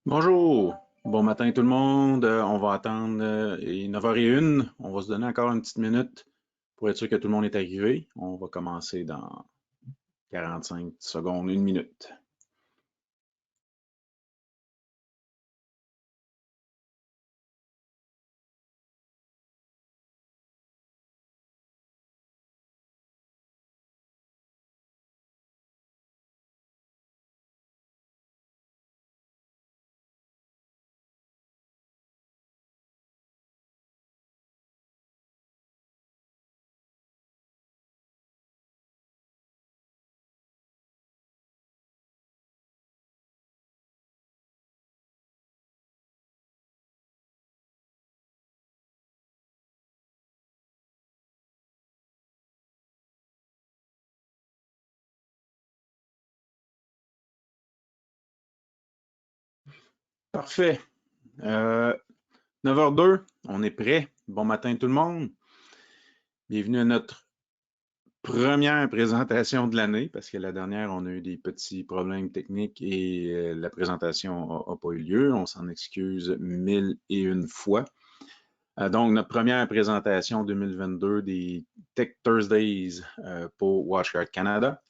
Bonjour, bon matin tout le monde. On va attendre 9h01. On va se donner encore une petite minute pour être sûr que tout le monde est arrivé. On va commencer dans 45 secondes, une minute. Parfait. Euh, 9h02, on est prêt. Bon matin tout le monde. Bienvenue à notre première présentation de l'année, parce que la dernière, on a eu des petits problèmes techniques et la présentation n'a pas eu lieu. On s'en excuse 1001 fois. Donc, notre première présentation 2022 des Tech Thursdays pour WatchGuard Canada.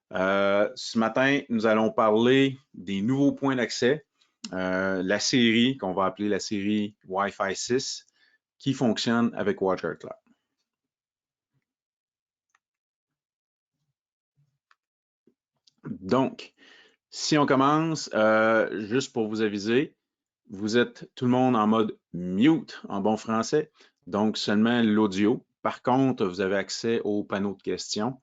Ce matin, nous allons parler des nouveaux points d'accès, la série qu'on va appeler la série Wi-Fi 6 qui fonctionne avec WatchGuard Cloud. Donc, si on commence, juste pour vous aviser, vous êtes tout le monde en mode mute en bon français, donc seulement l'audio. Par contre, vous avez accès au panneau de questions.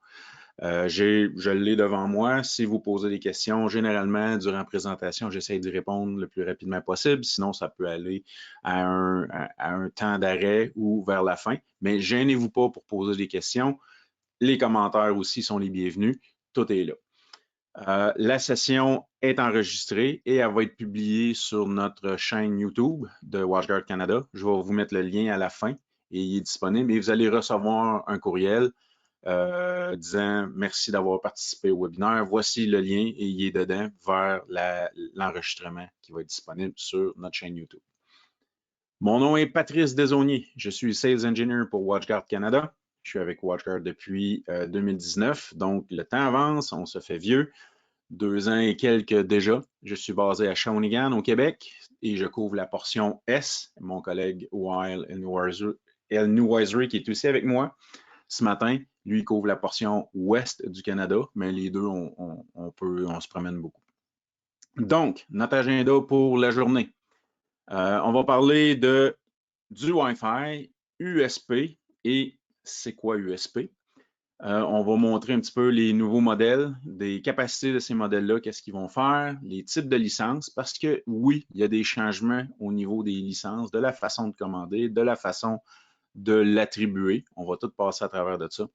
Je l'ai devant moi. Si vous posez des questions, généralement, durant la présentation, j'essaie d'y répondre le plus rapidement possible. Sinon, ça peut aller à un temps d'arrêt ou vers la fin. Mais gênez-vous pas pour poser des questions. Les commentaires aussi sont les bienvenus. Tout est là. La session est enregistrée et elle va être publiée sur notre chaîne YouTube de WatchGuard Canada. Je vais vous mettre le lien à la fin et il est disponible et vous allez recevoir un courriel disant merci d'avoir participé au webinaire. Voici le lien et il est dedans vers l'enregistrement qui va être disponible sur notre chaîne YouTube. Mon nom est Patrice Desaulniers. Je suis Sales Engineer pour WatchGuard Canada. Je suis avec WatchGuard depuis 2019, donc le temps avance, on se fait vieux. 2 ans et quelques déjà. Je suis basé à Shawinigan, au Québec, et je couvre la portion S. Mon collègue Weil Elnuisery, qui est aussi avec moi ce matin, lui, il couvre la portion ouest du Canada, mais les deux, on se promène beaucoup. Donc, notre agenda pour la journée. On va parler du Wi-Fi, USP et c'est quoi USP? On va montrer un petit peu les nouveaux modèles, des capacités de ces modèles-là, qu'est-ce qu'ils vont faire, les types de licences, parce que oui, il y a des changements au niveau des licences, de la façon de commander, de la façon de l'attribuer. On va tout passer à travers de ça.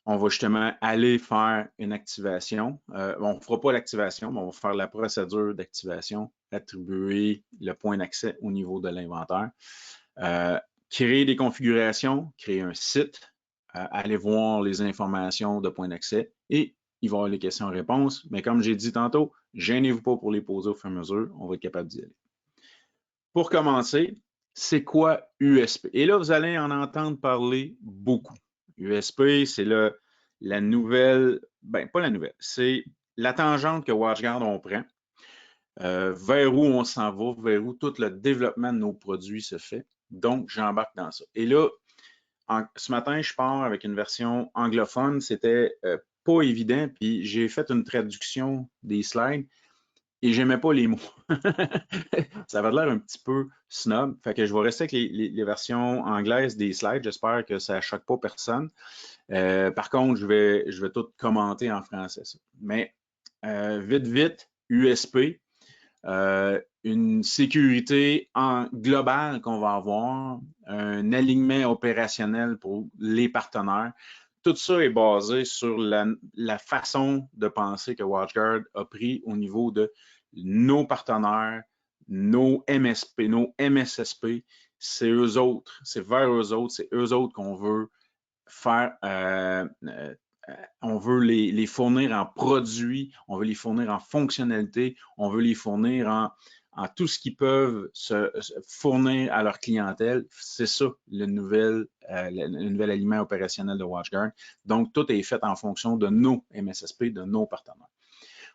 On va justement aller faire une activation. On ne fera pas l'activation, mais on va faire la procédure d'activation, attribuer le point d'accès au niveau de l'inventaire, créer des configurations, créer un site, aller voir les informations de point d'accès et il va y avoir les questions-réponses. Mais comme j'ai dit tantôt, gênez-vous pas pour les poser au fur et à mesure, on va être capable d'y aller. Pour commencer, c'est quoi USP? Et là, vous allez en entendre parler beaucoup. USP, c'est la nouvelle, ben pas la nouvelle, c'est la tangente que WatchGuard on prend, vers où on s'en va, vers où tout le développement de nos produits se fait. Donc, j'embarque dans ça. Et là, ce matin, je pars avec une version anglophone. C'était pas évident, puis j'ai fait une traduction des slides et j'aimais pas les mots. Ça avait l'air un petit peu snob. Fait que je vais rester avec les versions anglaises des slides. J'espère que ça ne choque pas personne. Par contre, je vais tout commenter en français. Ça. Mais vite, USP, une sécurité globale qu'on va avoir, un alignement opérationnel pour les partenaires. Tout ça est basé sur la façon de penser que WatchGuard a pris au niveau de nos partenaires, nos MSP, nos MSSP. C'est eux autres, c'est vers eux autres, c'est eux autres qu'on veut faire, on on veut les fournir en produits, on veut les fournir en fonctionnalités, on veut les fournir en tout ce qu'ils peuvent se fournir à leur clientèle. C'est ça le nouvel aliment opérationnel de WatchGuard. Donc, tout est fait en fonction de nos MSSP, de nos partenaires.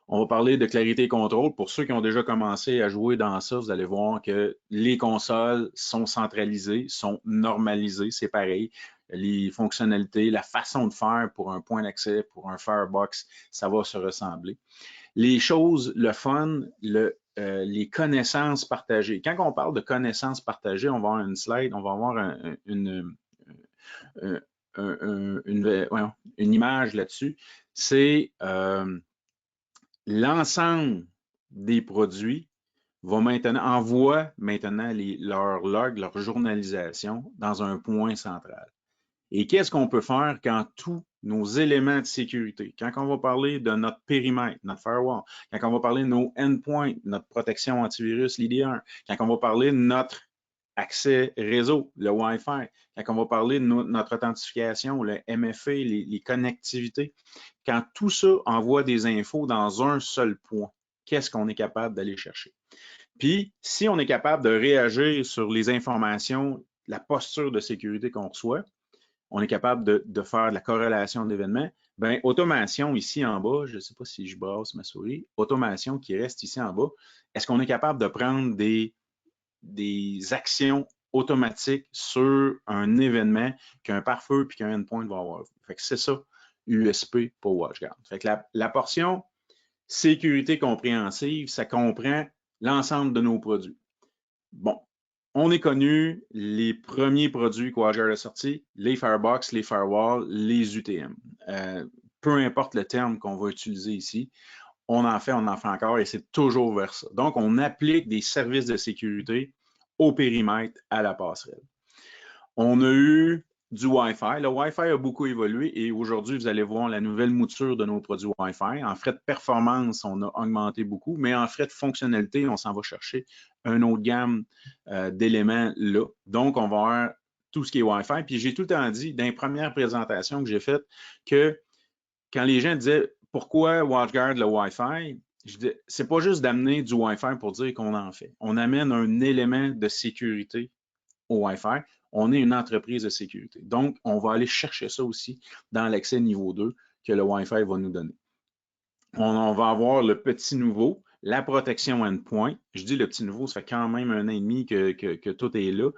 On va parler de clarité et contrôle. Pour ceux qui ont déjà commencé à jouer dans ça, vous allez voir que les consoles sont centralisées, sont normalisées, c'est pareil. Les fonctionnalités, la façon de faire pour un point d'accès, pour un Firebox, ça va se ressembler. Les choses, le fun, les connaissances partagées. Quand on parle de connaissances partagées, on va avoir une slide, on va avoir une image là-dessus. C'est l'ensemble des produits envoie maintenant leurs logs, leur journalisation dans un point central. Et qu'est-ce qu'on peut faire quand tous nos éléments de sécurité, quand on va parler de notre périmètre, notre firewall, quand on va parler de nos endpoints, notre protection antivirus, l'ID1, quand on va parler de notre accès réseau, le Wi-Fi, quand on va parler de notre authentification, le MFA, les connectivités, quand tout ça envoie des infos dans un seul point, qu'est-ce qu'on est capable d'aller chercher? Puis, si on est capable de réagir sur les informations, la posture de sécurité qu'on reçoit, on est capable de faire de la corrélation d'événements, bien, automation ici en bas, je ne sais pas si je brasse ma souris, automation qui reste ici en bas, est-ce qu'on est capable de prendre des actions automatiques sur un événement qu'un pare-feu puis qu'un endpoint va avoir? Fait que c'est ça, USP pour WatchGuard. Fait que la portion sécurité compréhensive, ça comprend l'ensemble de nos produits. Bon, on est connu, les premiers produits que WatchGuard a sortis, les Firebox, les Firewall, les UTM. Peu importe le terme qu'on va utiliser ici, on en fait encore et c'est toujours vers ça. Donc, on applique des services de sécurité au périmètre, à la passerelle. On a eu du Wi-Fi. Le Wi-Fi a beaucoup évolué et aujourd'hui, vous allez voir la nouvelle mouture de nos produits Wi-Fi. En frais de performance, on a augmenté beaucoup, mais en frais de fonctionnalité, on s'en va chercher une autre gamme d'éléments là. Donc, on va avoir tout ce qui est Wi-Fi. Puis j'ai tout le temps dit, dans les premières présentations que j'ai faites, que quand les gens disaient pourquoi WatchGuard le Wi-Fi, je dis, c'est pas juste d'amener du Wi-Fi pour dire qu'on en fait. On amène un élément de sécurité au Wi-Fi. On est une entreprise de sécurité. Donc, on va aller chercher ça aussi dans l'accès niveau 2 que le Wi-Fi va nous donner. On va avoir le petit nouveau, la protection endpoint. Je dis le petit nouveau, ça fait quand même 1 an et demi que tout est là.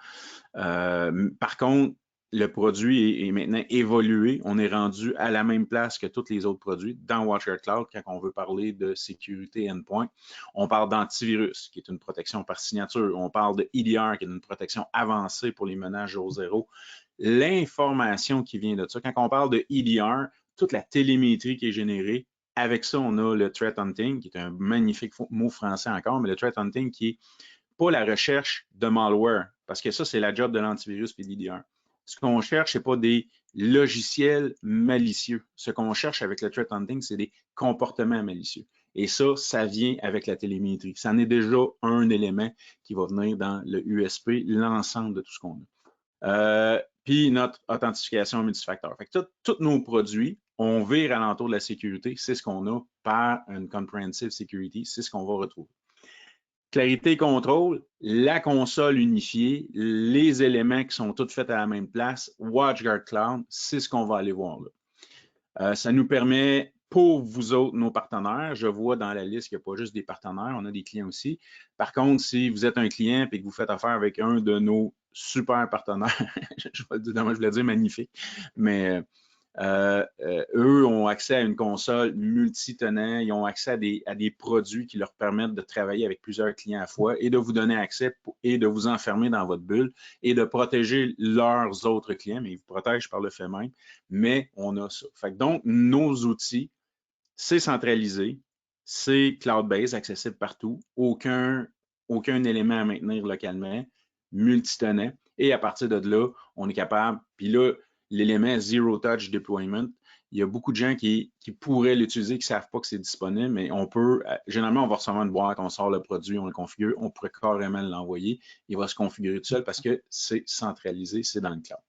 Par contre, le produit est maintenant évolué. On est rendu à la même place que tous les autres produits dans WatchGuard Cloud quand on veut parler de sécurité endpoint. On parle d'antivirus, qui est une protection par signature. On parle de EDR, qui est une protection avancée pour les menaces jour zéro. L'information qui vient de ça. Quand on parle de EDR, toute la télémétrie qui est générée, avec ça, on a le threat hunting, qui est un magnifique mot français encore, mais le threat hunting qui est pas la recherche de malware, parce que ça, c'est la job de l'antivirus et de l'ID1. Ce qu'on cherche, ce n'est pas des logiciels malicieux. Ce qu'on cherche avec le threat hunting, c'est des comportements malicieux. Et ça vient avec la télémétrie. Ça en est déjà un élément qui va venir dans le USP, l'ensemble de tout ce qu'on a. Puis notre authentification multifacteur. Fait que tous nos produits, on vire alentour de la sécurité. C'est ce qu'on a par une comprehensive security. C'est ce qu'on va retrouver. Clarité et contrôle, la console unifiée, les éléments qui sont tous faits à la même place, WatchGuard Cloud, c'est ce qu'on va aller voir là. Ça nous permet, pour vous autres, nos partenaires, je vois dans la liste qu'il n'y a pas juste des partenaires, on a des clients aussi. Par contre, si vous êtes un client et que vous faites affaire avec un de nos super partenaires, je voulais dire magnifique, mais eux ont accès à une console multi-tenant, ils ont accès à des produits qui leur permettent de travailler avec plusieurs clients à la fois et de vous donner accès et de vous enfermer dans votre bulle et de protéger leurs autres clients, mais ils vous protègent par le fait même, mais on a ça. Fait que donc, nos outils, c'est centralisé, c'est cloud-based, accessible partout, aucun élément à maintenir localement, multi-tenant, et à partir de là, on est capable, puis là, l'élément Zero Touch Deployment, il y a beaucoup de gens qui pourraient l'utiliser, qui ne savent pas que c'est disponible, mais on peut, généralement, on va recevoir une boîte, on sort le produit, on le configure, on pourrait carrément l'envoyer, il va se configurer tout seul parce que c'est centralisé, c'est dans le cloud.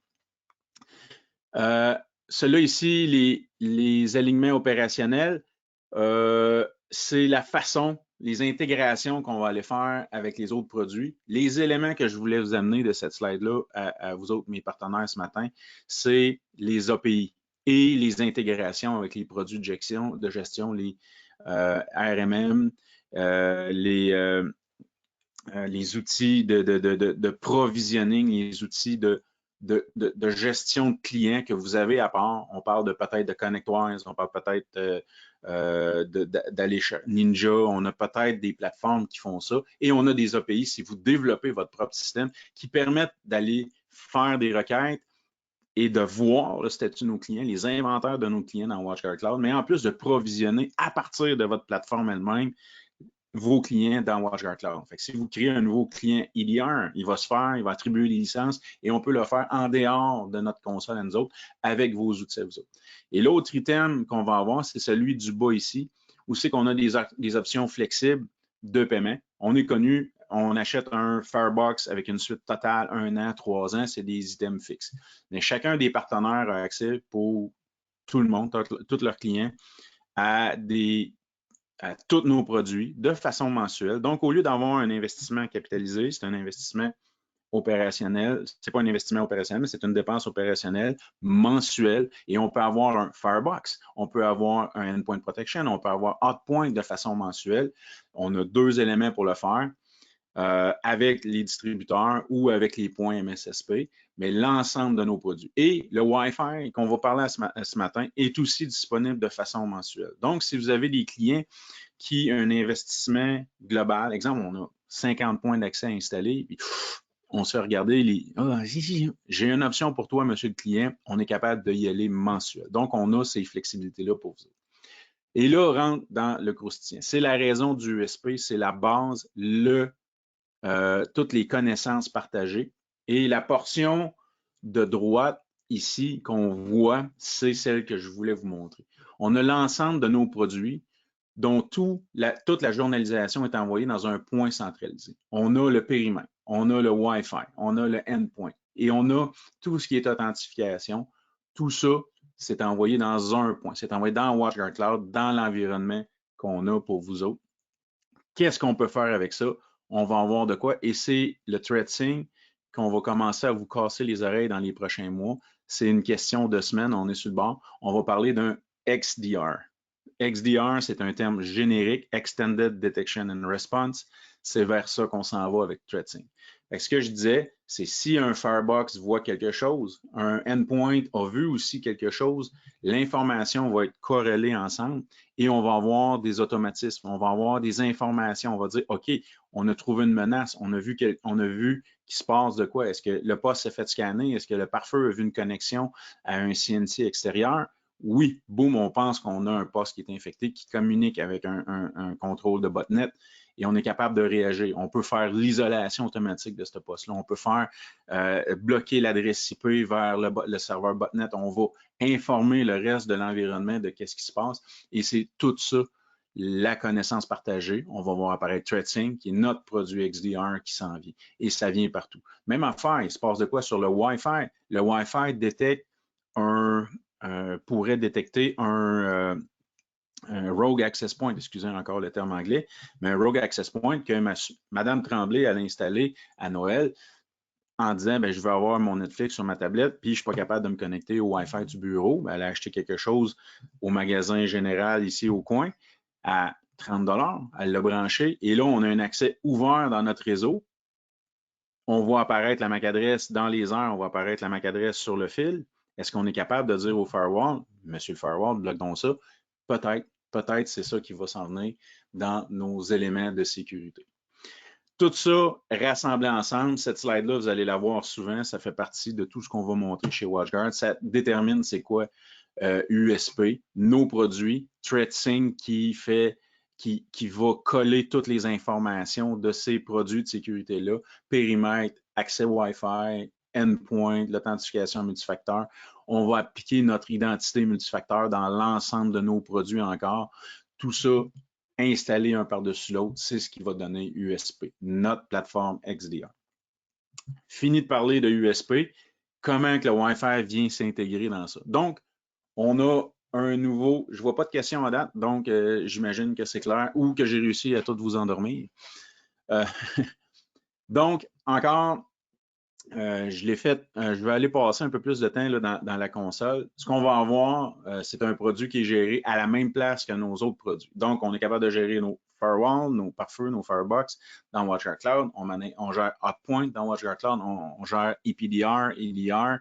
ceux-là ici, les alignements opérationnels, c'est la façon, les intégrations qu'on va aller faire avec les autres produits. Les éléments que je voulais vous amener de cette slide-là à vous autres, mes partenaires ce matin, c'est les API et les intégrations avec les produits de gestion les RMM, les outils de provisioning, les outils de gestion de clients que vous avez à part. On parle de peut-être de ConnectWise, on parle peut-être d'aller chez Ninja, on a peut-être des plateformes qui font ça et on a des API si vous développez votre propre système qui permettent d'aller faire des requêtes et de voir le statut de nos clients, les inventaires de nos clients dans WatchGuard Cloud, mais en plus de provisionner à partir de votre plateforme elle-même vos clients dans WatchGuard Cloud. Fait que si vous créez un nouveau client EDR, il va se faire, il va attribuer les licences et on peut le faire en dehors de notre console à nous autres avec vos outils à vous autres. Et l'autre item qu'on va avoir, c'est celui du bas ici, où c'est qu'on a des options flexibles de paiement. On est connu, on achète un Firebox avec une suite totale 1 an, 3 ans, c'est des items fixes. Mais chacun des partenaires a accès pour tout le monde, tous leurs clients, à tous nos produits de façon mensuelle. Donc, au lieu d'avoir un investissement capitalisé, c'est un investissement opérationnel. Ce n'est pas un investissement opérationnel, mais c'est une dépense opérationnelle mensuelle. Et on peut avoir un Firebox, on peut avoir un Endpoint Protection, on peut avoir Hotpoint de façon mensuelle. On a 2 éléments pour le faire. Avec les distributeurs ou avec les points MSSP, mais l'ensemble de nos produits. Et le Wi-Fi qu'on va parler ce matin est aussi disponible de façon mensuelle. Donc, si vous avez des clients qui ont un investissement global, exemple, on a 50 points d'accès installés, puis on se fait regarder j'ai une option pour toi, monsieur le client, on est capable d'y aller mensuel. Donc, on a ces flexibilités-là pour vous. Et là, on rentre dans le croustillant. C'est la raison du USP, c'est la base, toutes les connaissances partagées. Et la portion de droite ici qu'on voit, c'est celle que je voulais vous montrer. On a l'ensemble de nos produits dont toute la journalisation est envoyée dans un point centralisé. On a le périmètre, on a le Wi-Fi, on a le endpoint et on a tout ce qui est authentification. Tout ça, c'est envoyé dans un point. C'est envoyé dans WatchGuard Cloud, dans l'environnement qu'on a pour vous autres. Qu'est-ce qu'on peut faire avec ça? On va en voir de quoi. Et c'est le threading qu'on va commencer à vous casser les oreilles dans les prochains mois. C'est une question de semaines, on est sur le bord. On va parler d'un XDR. XDR, c'est un terme générique, Extended Detection and Response. C'est vers ça qu'on s'en va avec threading. Ce que je disais, c'est si un Firebox voit quelque chose, un endpoint a vu aussi quelque chose, l'information va être corrélée ensemble et on va avoir des automatismes, on va avoir des informations, on va dire, OK, on a trouvé une menace, on a vu qu'il se passe de quoi? Est-ce que le poste s'est fait scanner? Est-ce que le pare-feu a vu une connexion à un CNC extérieur? Oui, boum, on pense qu'on a un poste qui est infecté, qui communique avec un contrôle de botnet et on est capable de réagir. On peut faire l'isolation automatique de ce poste-là. On peut faire bloquer l'adresse IP vers le serveur botnet. On va informer le reste de l'environnement de qu'est-ce qui se passe. Et c'est tout ça, la connaissance partagée. On va voir apparaître threading, qui est notre produit XDR qui s'en vient. Et ça vient partout. Même affaire, il se passe de quoi sur le Wi-Fi? Le Wi-Fi détecte pourrait détecter un Rogue Access Point, excusez encore le terme anglais, mais un Rogue Access Point que Mme Tremblay a installé à Noël en disant je veux avoir mon Netflix sur ma tablette, puis je ne suis pas capable de me connecter au Wi-Fi du bureau. Elle a acheté quelque chose au magasin général ici au coin à 30 $. Elle l'a branché et là, on a un accès ouvert dans notre réseau. On voit apparaître la MAC adresse dans les heures, on voit apparaître la MAC adresse sur le fil. Est-ce qu'on est capable de dire au firewall, monsieur le firewall, bloque donc ça? Peut-être c'est ça qui va s'en venir dans nos éléments de sécurité. Tout ça rassemblé ensemble, cette slide-là, vous allez la voir souvent, ça fait partie de tout ce qu'on va montrer chez WatchGuard. Ça détermine c'est quoi USP, nos produits, threading qui va coller toutes les informations de ces produits de sécurité-là, périmètre, accès Wi-Fi, endpoint, l'authentification multifacteur. On va appliquer notre identité multifacteur dans l'ensemble de nos produits encore. Tout ça installé un par-dessus l'autre, c'est ce qui va donner USP, notre plateforme XDR. Fini de parler de USP, comment que le Wi-Fi vient s'intégrer dans ça. Donc, On a un nouveau, je ne vois pas de questions à date, donc j'imagine que c'est clair ou que j'ai réussi à toutes vous endormir. Donc, encore, je l'ai fait, je vais aller passer un peu plus de temps là, dans la console. Ce qu'on va avoir, c'est un produit qui est géré à la même place que nos autres produits. Donc, on est capable de gérer nos firewalls, nos pare-feux, nos firebox dans WatchGuard Cloud. On gère Hotpoint dans WatchGuard Cloud. On gère EPDR, EDR,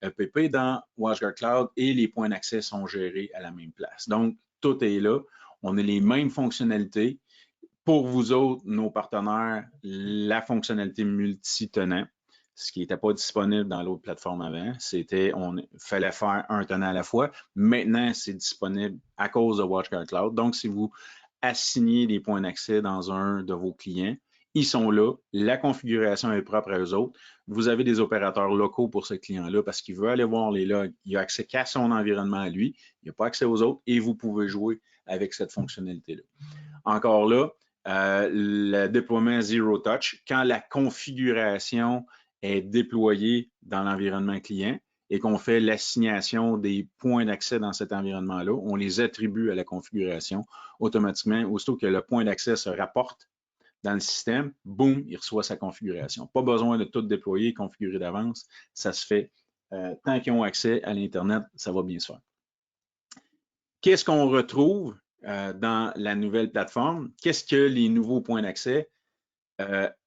EPP dans WatchGuard Cloud et les points d'accès sont gérés à la même place. Donc, tout est là. On a les mêmes fonctionnalités. Pour vous autres, nos partenaires, la fonctionnalité multi-tenant, ce qui n'était pas disponible dans l'autre plateforme avant, c'était, fallait faire un tenant à la fois. Maintenant, c'est disponible à cause de WatchGuard Cloud. Donc, si vous assignez des points d'accès dans un de vos clients, ils sont là, la configuration est propre à eux autres. Vous avez des opérateurs locaux pour ce client-là parce qu'il veut aller voir les logs. Il a accès qu'à son environnement à lui, il n'a pas accès aux autres et vous pouvez jouer avec cette fonctionnalité-là. Encore là, le déploiement Zero Touch, quand la configuration est déployée dans l'environnement client et qu'on fait l'assignation des points d'accès dans cet environnement-là, on les attribue à la configuration automatiquement. Aussitôt que le point d'accès se rapporte dans le système, boum, il reçoit sa configuration. Pas besoin de tout déployer, configurer d'avance. Ça se fait tant qu'ils ont accès à l'Internet, ça va bien se faire. Qu'est-ce qu'on retrouve dans la nouvelle plateforme? Qu'est-ce que les nouveaux points d'accès?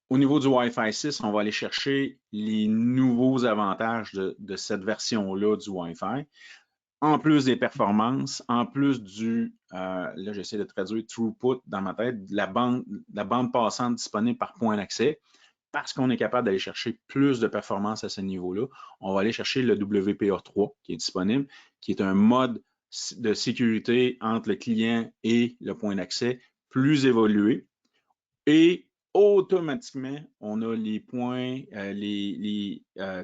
Au niveau du Wi-Fi 6, on va aller chercher les nouveaux avantages de cette version-là du Wi-Fi. En plus des performances, en plus du, là j'essaie de traduire throughput dans ma tête, la bande passante disponible par point d'accès, parce qu'on est capable d'aller chercher plus de performance à ce niveau-là, on va aller chercher le WPA3 qui est disponible, qui est un mode de sécurité entre le client et le point d'accès plus évolué. Et automatiquement, on a les points,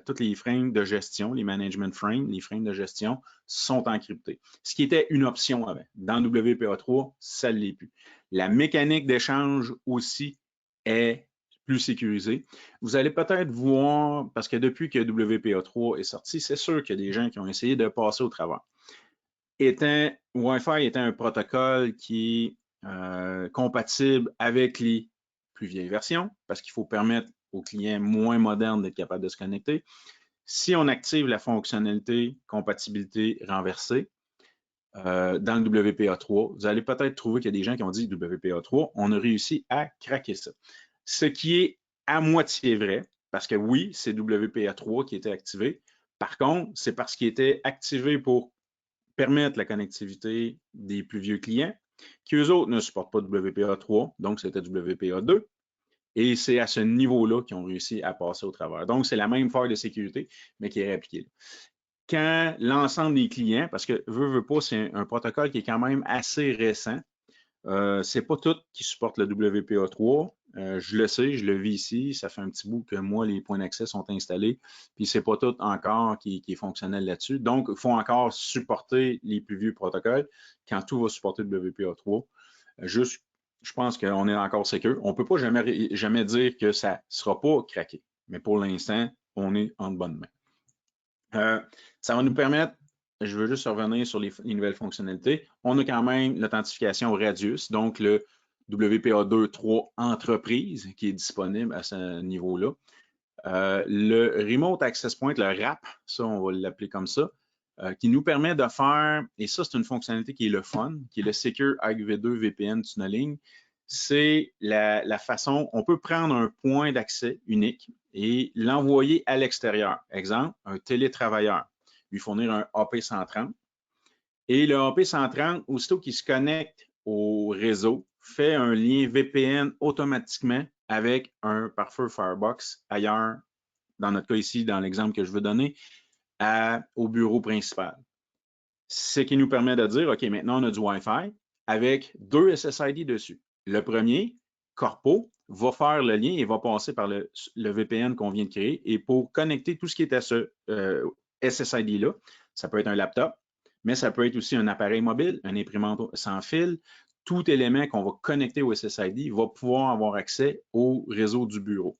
tous les frames de gestion, les management frames, les frames de gestion sont encryptés. Ce qui était une option avant. Dans WPA3, ça ne l'est plus. La mécanique d'échange aussi est plus sécurisée. Vous allez peut-être voir, parce que depuis que WPA3 est sorti, c'est sûr qu'il y a des gens qui ont essayé de passer au travers. Wi-Fi étant un protocole qui est compatible avec les plus vieilles versions, parce qu'il faut permettre aux clients moins modernes d'être capables de se connecter. Si on active la fonctionnalité compatibilité renversée dans le WPA3, vous allez peut-être trouver qu'il y a des gens qui ont dit WPA3, on a réussi à craquer ça. Ce qui est à moitié vrai, parce que oui, c'est WPA3 qui était activé. Par contre, c'est parce qu'il était activé pour permettre la connectivité des plus vieux clients, qui eux autres ne supportent pas WPA3, donc c'était WPA2. Et c'est à ce niveau-là qu'ils ont réussi à passer au travers. Donc, c'est la même faille de sécurité, mais qui est réappliquée. Quand l'ensemble des clients, parce que veut pas, c'est un protocole qui est quand même assez récent, c'est pas tout qui supporte le WPA3. Je le sais, je le vis ici. Ça fait un petit bout que moi, les points d'accès sont installés. Puis c'est pas tout encore qui est fonctionnel là-dessus. Donc, il faut encore supporter les plus vieux protocoles quand tout va supporter le WPA3. Juste, je pense qu'on est encore sécure. On ne peut pas jamais dire que ça ne sera pas craqué. Mais pour l'instant, on est en bonne main. Ça va nous permettre, je veux juste revenir sur les nouvelles fonctionnalités. On a quand même l'authentification Radius, donc le WPA2.3 entreprise qui est disponible à ce niveau-là. Le Remote Access Point, le RAP, ça on va l'appeler comme ça, qui nous permet de faire, et ça c'est une fonctionnalité qui est le fun, qui est le Secure AV2 VPN Tunneling. C'est la façon, on peut prendre un point d'accès unique et l'envoyer à l'extérieur. Exemple, un télétravailleur, lui fournir un AP130. Et le AP130, aussitôt qu'il se connecte au réseau, fait un lien VPN automatiquement avec un pare-feu Firebox ailleurs, dans notre cas ici, dans l'exemple que je veux donner, au bureau principal. Ce qui nous permet de dire, OK, maintenant on a du Wi-Fi avec 2 SSID dessus. Le premier, Corpo, va faire le lien et va passer par le VPN qu'on vient de créer. Et pour connecter tout ce qui est à ce SSID-là, ça peut être un laptop, mais ça peut être aussi un appareil mobile, un imprimante sans fil. Tout élément qu'on va connecter au SSID va pouvoir avoir accès au réseau du bureau.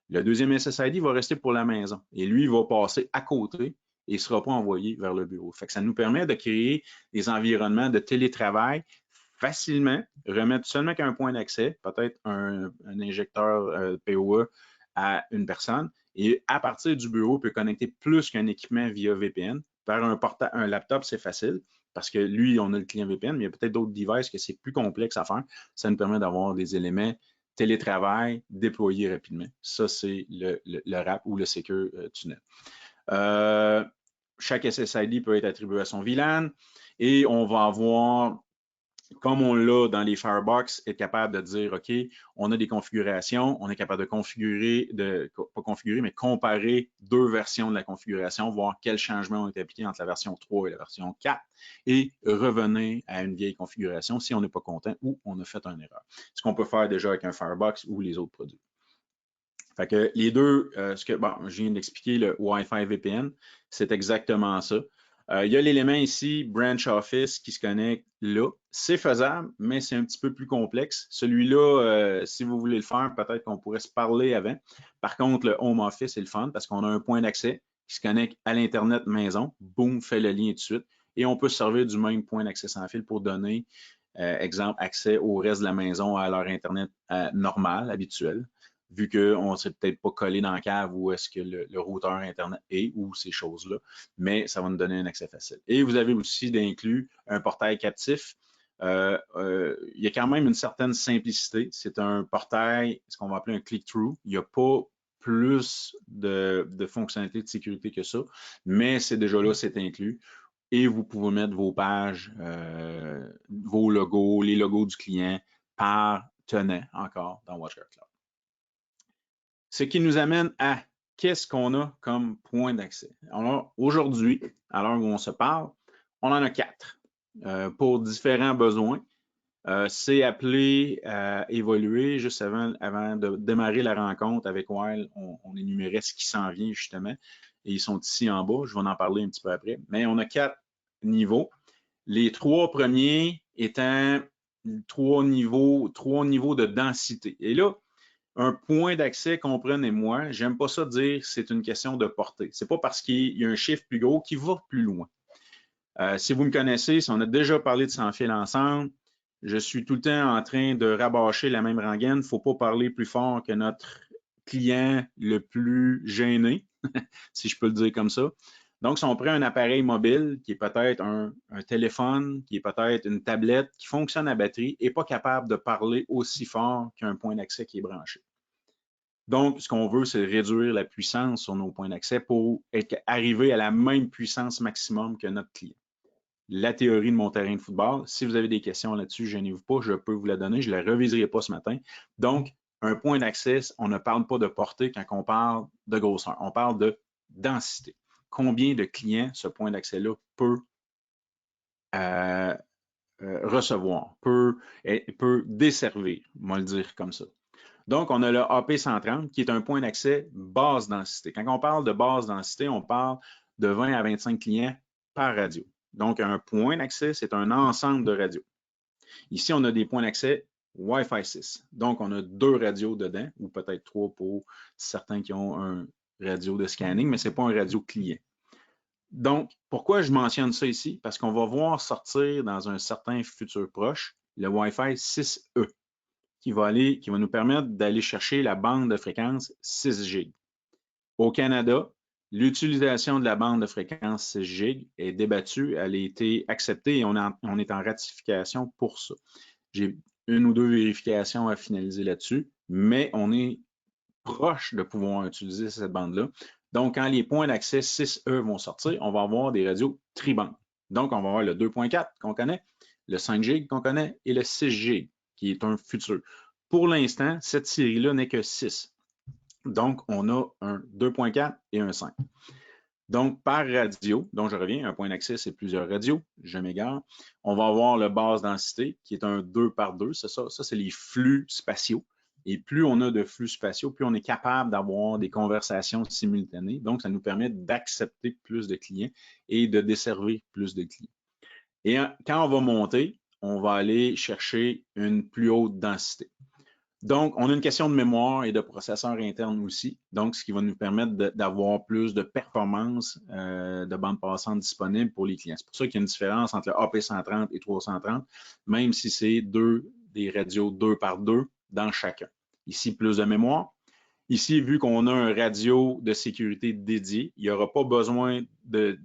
Le deuxième SSID va rester pour la maison et lui, il va passer à côté et il ne sera pas envoyé vers le bureau. Fait que ça nous permet de créer des environnements de télétravail facilement, remettre seulement qu'un point d'accès, peut-être un injecteur POE à une personne, et à partir du bureau, peut connecter plus qu'un équipement via VPN. Par un laptop, c'est facile parce que lui, on a le client VPN, mais il y a peut-être d'autres devices que c'est plus complexe à faire. Ça nous permet d'avoir des éléments télétravail déployés rapidement. Ça, c'est le RAP ou le Secure Tunnel. Chaque SSID peut être attribué à son VLAN et on va avoir, comme on l'a dans les Firebox, être capable de dire, OK, on a des configurations, on est capable de configurer, pas configurer, mais comparer deux versions de la configuration, voir quels changements ont été appliqués entre la version 3 et la version 4 et revenir à une vieille configuration si on n'est pas content ou on a fait une erreur. Ce qu'on peut faire déjà avec un Firebox ou les autres produits. Fait que les deux, je viens d'expliquer le Wi-Fi VPN, c'est exactement ça. Il y a l'élément ici, Branch Office, qui se connecte là. C'est faisable, mais c'est un petit peu plus complexe. Celui-là, si vous voulez le faire, peut-être qu'on pourrait se parler avant. Par contre, le Home Office, c'est le fun parce qu'on a un point d'accès qui se connecte à l'Internet maison. Boum, fait le lien tout de suite. Et on peut se servir du même point d'accès sans fil pour donner, exemple, accès au reste de la maison à leur Internet normal, habituel, vu qu'on ne s'est peut-être pas collé dans la cave où est-ce que le routeur Internet est ou ces choses-là, mais ça va nous donner un accès facile. Et vous avez aussi d'inclus un portail captif. Il y a quand même une certaine simplicité. C'est un portail, ce qu'on va appeler un click-through. Il n'y a pas plus de fonctionnalités de sécurité que ça, mais c'est déjà là, c'est inclus. Et vous pouvez mettre vos pages, vos logos, les logos du client par tenant encore dans WatchGuard Cloud. Ce qui nous amène à qu'est-ce qu'on a comme point d'accès. Alors, aujourd'hui, à l'heure où on se parle, on en a 4 pour différents besoins. C'est appelé à évoluer. Juste avant de démarrer la rencontre avec Weil, on énumérait ce qui s'en vient justement. Et ils sont ici en bas. Je vais en parler un petit peu après. Mais on a 4 niveaux. Les 3 premiers étant 3 niveaux de densité. Et là, un point d'accès, comprenez-moi, j'aime pas ça dire c'est une question de portée. C'est pas parce qu'il y a un chiffre plus gros qui va plus loin. Si vous me connaissez, si on a déjà parlé de sans fil ensemble, je suis tout le temps en train de rabâcher la même rengaine. Il ne faut pas parler plus fort que notre client le plus gêné, si je peux le dire comme ça. Donc, si on prend un appareil mobile qui est peut-être un téléphone, qui est peut-être une tablette qui fonctionne à batterie et pas capable de parler aussi fort qu'un point d'accès qui est branché. Donc, ce qu'on veut, c'est réduire la puissance sur nos points d'accès pour arriver à la même puissance maximum que notre client. La théorie de mon terrain de football, si vous avez des questions là-dessus, gênez-vous pas, je peux vous la donner, je ne la reviserai pas ce matin. Donc, un point d'accès, on ne parle pas de portée quand on parle de grosseur, on parle de densité. Combien de clients ce point d'accès-là peut recevoir, peut desservir, on va le dire comme ça. Donc, on a le AP130 qui est un point d'accès basse densité. Quand on parle de basse densité, on parle de 20 à 25 clients par radio. Donc, un point d'accès, c'est un ensemble de radios. Ici, on a des points d'accès Wi-Fi 6. Donc, on a 2 radios dedans, ou peut-être 3 pour certains qui ont un radio de scanning, mais ce n'est pas un radio client. Donc, pourquoi je mentionne ça ici? Parce qu'on va voir sortir dans un certain futur proche le Wi-Fi 6E qui va nous permettre d'aller chercher la bande de fréquence 6 G. Au Canada, l'utilisation de la bande de fréquence 6 G est débattue, elle a été acceptée et on est en ratification pour ça. J'ai une ou deux vérifications à finaliser là-dessus, mais on est proche de pouvoir utiliser cette bande-là. Donc, quand les points d'accès 6E vont sortir, on va avoir des radios tribandes. Donc, on va avoir le 2.4 qu'on connaît, le 5 G qu'on connaît et le 6 G qui est un futur. Pour l'instant, cette série-là n'est que 6. Donc, on a un 2.4 et un 5. Donc, par radio, donc je reviens, un point d'accès, c'est plusieurs radios, je m'égare. On va avoir le basse densité, qui est un 2 par 2, c'est ça, c'est les flux spatiaux. Et plus on a de flux spatiaux, plus on est capable d'avoir des conversations simultanées. Donc, ça nous permet d'accepter plus de clients et de desservir plus de clients. Et quand on va monter, on va aller chercher une plus haute densité. Donc, on a une question de mémoire et de processeur interne aussi, donc ce qui va nous permettre d'avoir plus de performance de bande passante disponible pour les clients. C'est pour ça qu'il y a une différence entre le AP130 et 330, même si c'est des radios 2 par 2 dans chacun. Ici, plus de mémoire. Ici, vu qu'on a un radio de sécurité dédié, il n'y aura pas besoin de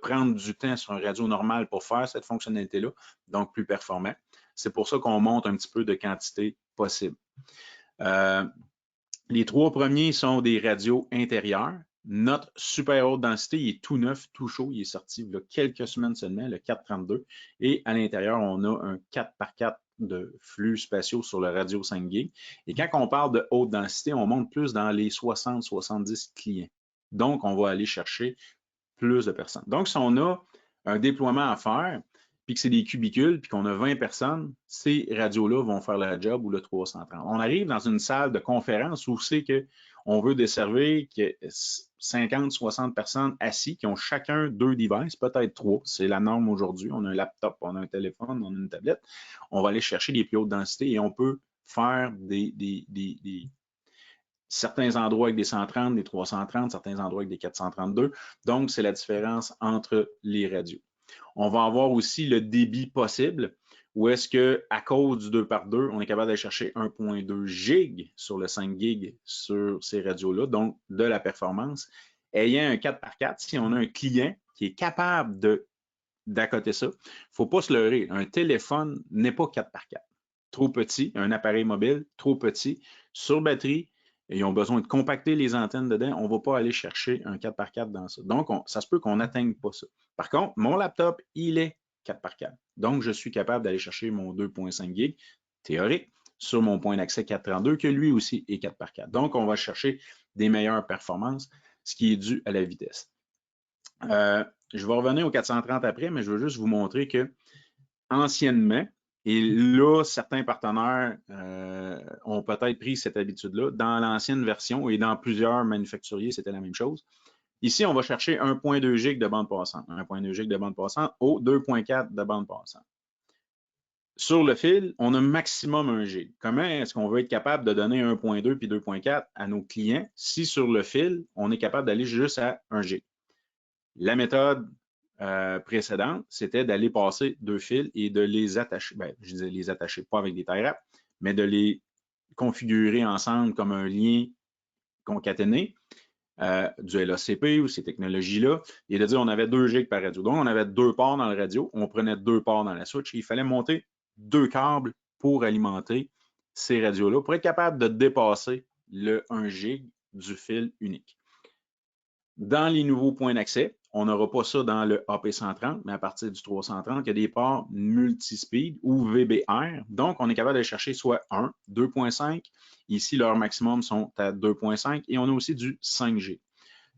prendre du temps sur un radio normal pour faire cette fonctionnalité-là, donc plus performant. C'est pour ça qu'on monte un petit peu de quantité possible. Les trois premiers sont des radios intérieures. Notre super haute densité, il est tout neuf, tout chaud. Il est sorti il y a quelques semaines seulement, le 432. Et à l'intérieur, on a un 4x4 de flux spatiaux sur le radio 5 gig. Et quand on parle de haute densité, on monte plus dans les 60-70 clients. Donc, on va aller chercher plus de personnes. Donc, si on a un déploiement à faire, puis que c'est des cubicules, puis qu'on a 20 personnes, ces radios-là vont faire le job ou le 330. On arrive dans une salle de conférence où c'est qu'on veut desservir 50, 60 personnes assis qui ont chacun 2 devices, peut-être 3. C'est la norme aujourd'hui. On a un laptop, on a un téléphone, on a une tablette. On va aller chercher des plus hautes densités et on peut faire certains endroits avec des 130, des 330, certains endroits avec des 432. Donc, c'est la différence entre les radios. On va avoir aussi le débit possible, où est-ce qu'à cause du 2 par 2, on est capable d'aller chercher 1.2 gig sur le 5 gig sur ces radios-là, donc de la performance. Ayant un 4 par 4, si on a un client qui est capable d'accoter ça, il ne faut pas se leurrer. Un téléphone n'est pas 4 par 4. Trop petit, un appareil mobile, trop petit, sur batterie, et ils ont besoin de compacter les antennes dedans, on ne va pas aller chercher un 4 par 4 dans ça. Donc, ça se peut qu'on n'atteigne pas ça. Par contre, mon laptop, il est 4 par 4. Donc, je suis capable d'aller chercher mon 2.5 gig théorique sur mon point d'accès 432, que lui aussi est 4 par 4. Donc, on va chercher des meilleures performances, ce qui est dû à la vitesse. Je vais revenir au 430 après, mais je veux juste vous montrer que anciennement, et là, certains partenaires ont peut-être pris cette habitude-là. Dans l'ancienne version et dans plusieurs manufacturiers, c'était la même chose. Ici, on va chercher 1.2 gig de bande passante. 1.2 gig de bande passante au 2.4 de bande passante. Sur le fil, on a maximum 1 gig. Comment est-ce qu'on veut être capable de donner 1.2 puis 2.4 à nos clients si sur le fil, on est capable d'aller juste à 1 gig? La méthode précédente, c'était d'aller passer 2 fils et de les attacher. Ben, je disais les attacher, pas avec des tie wraps, mais de les configurer ensemble comme un lien concaténé du LACP ou ces technologies-là, et de dire on avait 2 gigs par radio. Donc, on avait 2 ports dans le radio, on prenait 2 ports dans la switch, et il fallait monter 2 câbles pour alimenter ces radios-là, pour être capable de dépasser le 1 gig du fil unique. Dans les nouveaux points d'accès, on n'aura pas ça dans le AP130, mais à partir du 330, il y a des ports multispeed ou VBR. Donc, on est capable de chercher soit 1, 2.5. Ici, leurs maximum sont à 2.5 et on a aussi du 5G.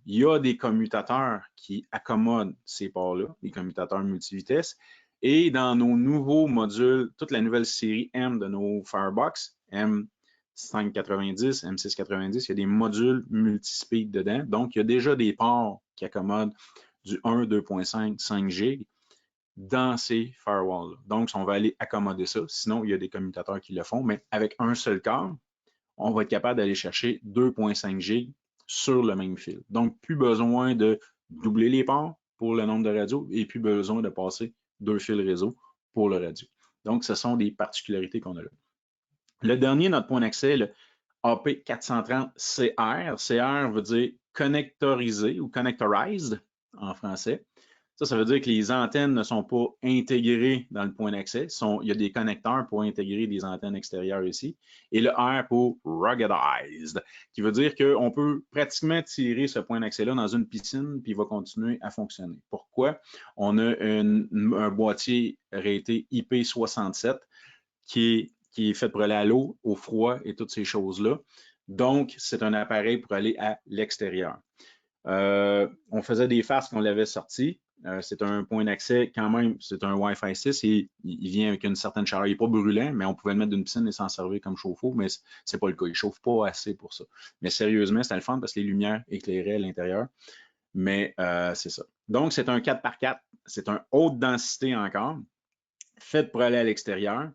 Il y a des commutateurs qui accommodent ces ports-là, des commutateurs multivitesses. Et dans nos nouveaux modules, toute la nouvelle série M de nos Firebox, M590, M690, il y a des modules multispeed dedans. Donc, il y a déjà des ports qui accommodent du 1, 2.5, 5G dans ces firewalls-là. Donc, on va aller accommoder ça. Sinon, il y a des commutateurs qui le font, mais avec un seul câble, on va être capable d'aller chercher 2.5 G sur le même fil. Donc, plus besoin de doubler les ports pour le nombre de radios et plus besoin de passer 2 fils réseau pour le radio. Donc, ce sont des particularités qu'on a là. Le dernier, notre point d'accès, le AP430CR. CR veut dire connectorisé ou connectorized en français. Ça veut dire que les antennes ne sont pas intégrées dans le point d'accès. Il y a des connecteurs pour intégrer des antennes extérieures ici. Et le R pour ruggedized, qui veut dire qu'on peut pratiquement tirer ce point d'accès-là dans une piscine, puis il va continuer à fonctionner. Pourquoi? On a un boîtier raté IP67 qui est fait pour aller à l'eau, au froid et toutes ces choses-là. Donc, c'est un appareil pour aller à l'extérieur. On faisait des farces qu'on l'avait sorti. C'est un point d'accès quand même, c'est un Wi-Fi 6 et il vient avec une certaine chaleur. Il n'est pas brûlant, mais on pouvait le mettre d'une piscine et s'en servir comme chauffe-eau, mais ce n'est pas le cas. Il ne chauffe pas assez pour ça. Mais sérieusement, c'était le fun parce que les lumières éclairaient à l'intérieur. Mais c'est ça. Donc, c'est un 4x4. C'est un haute densité encore, fait pour aller à l'extérieur.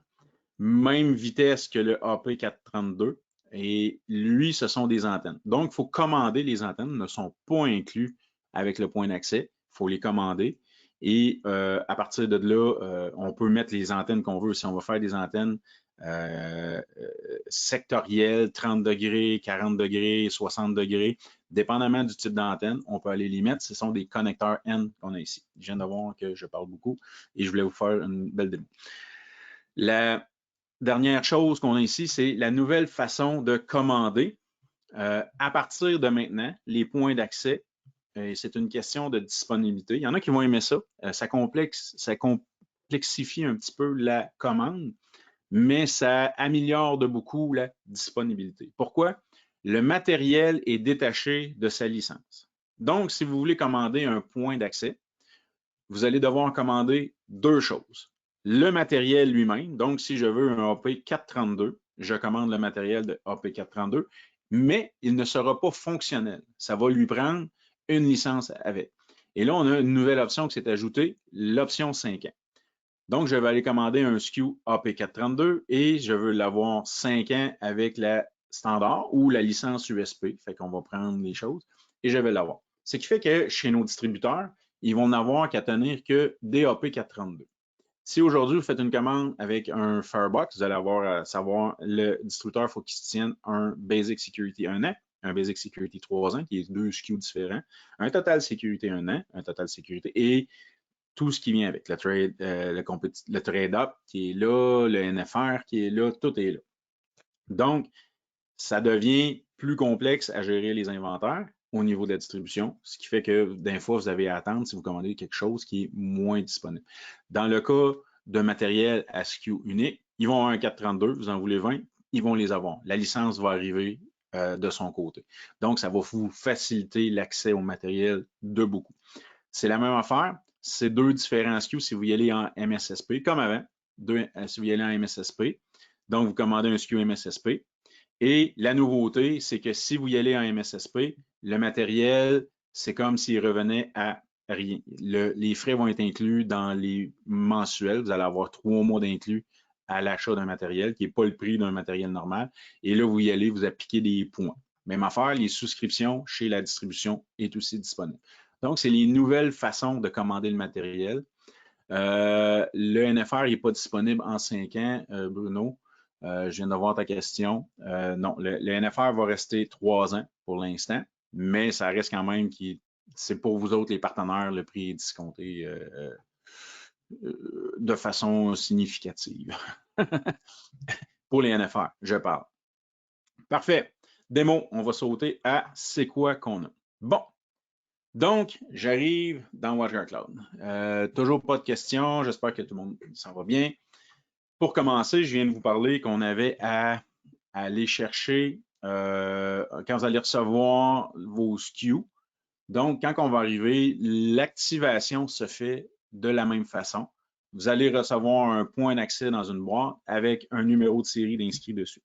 même vitesse que le AP432. Et lui, ce sont des antennes. Donc, il faut commander les antennes, ne sont pas inclus avec le point d'accès. Il faut les commander. Et à partir de là, on peut mettre les antennes qu'on veut. Si on va faire des antennes sectorielles, 30 degrés, 40 degrés, 60 degrés, dépendamment du type d'antenne, on peut aller les mettre. Ce sont des connecteurs N qu'on a ici. Je viens de voir que je parle beaucoup et je voulais vous faire une belle démo. La dernière chose qu'on a ici, c'est la nouvelle façon de commander. À partir de maintenant, les points d'accès, c'est une question de disponibilité. Il y en a qui vont aimer ça. Ça complexifie un petit peu la commande, mais ça améliore de beaucoup la disponibilité. Pourquoi? Le matériel est détaché de sa licence. Donc, si vous voulez commander un point d'accès, vous allez devoir commander deux choses. Le matériel lui-même, donc si je veux un AP432, je commande le matériel de AP432, mais il ne sera pas fonctionnel. Ça va lui prendre une licence avec. Et là, on a une nouvelle option qui s'est ajoutée, l'option 5 ans. Donc, je vais aller commander un SKU AP432 et je veux l'avoir 5 ans avec la standard ou la licence USP. Fait qu'on va prendre les choses et je vais l'avoir. Ce qui fait que chez nos distributeurs, ils vont n'avoir qu'à tenir que DAP432. Si aujourd'hui, vous faites une commande avec un Firebox, vous allez avoir à savoir le distributeur, il faut qu'il se tienne un Basic Security 1 an, un Basic Security 3 ans, qui est deux SKU différents, un Total Security 1 an, un Total Security et tout ce qui vient avec, le trade-up qui est là, le NFR qui est là, tout est là. Donc, ça devient plus complexe à gérer les inventaires au niveau de la distribution, ce qui fait que d'un fois, vous avez à attendre si vous commandez quelque chose qui est moins disponible. Dans le cas de matériel à SKU unique, ils vont avoir un 432, vous en voulez 20, ils vont les avoir. La licence va arriver de son côté. Donc, ça va vous faciliter l'accès au matériel de beaucoup. C'est la même affaire, c'est deux différents SKU si vous y allez en MSSP, comme avant, si vous y allez en MSSP. Donc, vous commandez un SKU MSSP. Et la nouveauté, c'est que si vous y allez en MSSP, le matériel, c'est comme s'il revenait à rien. Les frais vont être inclus dans les mensuels. Vous allez avoir 3 mois d'inclus à l'achat d'un matériel qui n'est pas le prix d'un matériel normal. Et là, vous y allez, vous appliquez des points. Même affaire, les souscriptions chez la distribution est aussi disponible. Donc, c'est les nouvelles façons de commander le matériel. Le NFR n'est pas disponible en 5 ans, Bruno. Je viens de voir ta question. Non, le NFR va rester 3 ans pour l'instant, mais ça reste quand même c'est pour vous autres, les partenaires, le prix est discompté de façon significative. Pour les NFR, je parle. Parfait. Démo, on va sauter à c'est quoi qu'on a. Bon. Donc, j'arrive dans WatchGuard Cloud. Toujours pas de questions. J'espère que tout le monde s'en va bien. Pour commencer, je viens de vous parler qu'on avait à aller chercher quand vous allez recevoir vos SKU. Donc, quand on va arriver, l'activation se fait de la même façon. Vous allez recevoir un point d'accès dans une boîte avec un numéro de série d'inscrit dessus.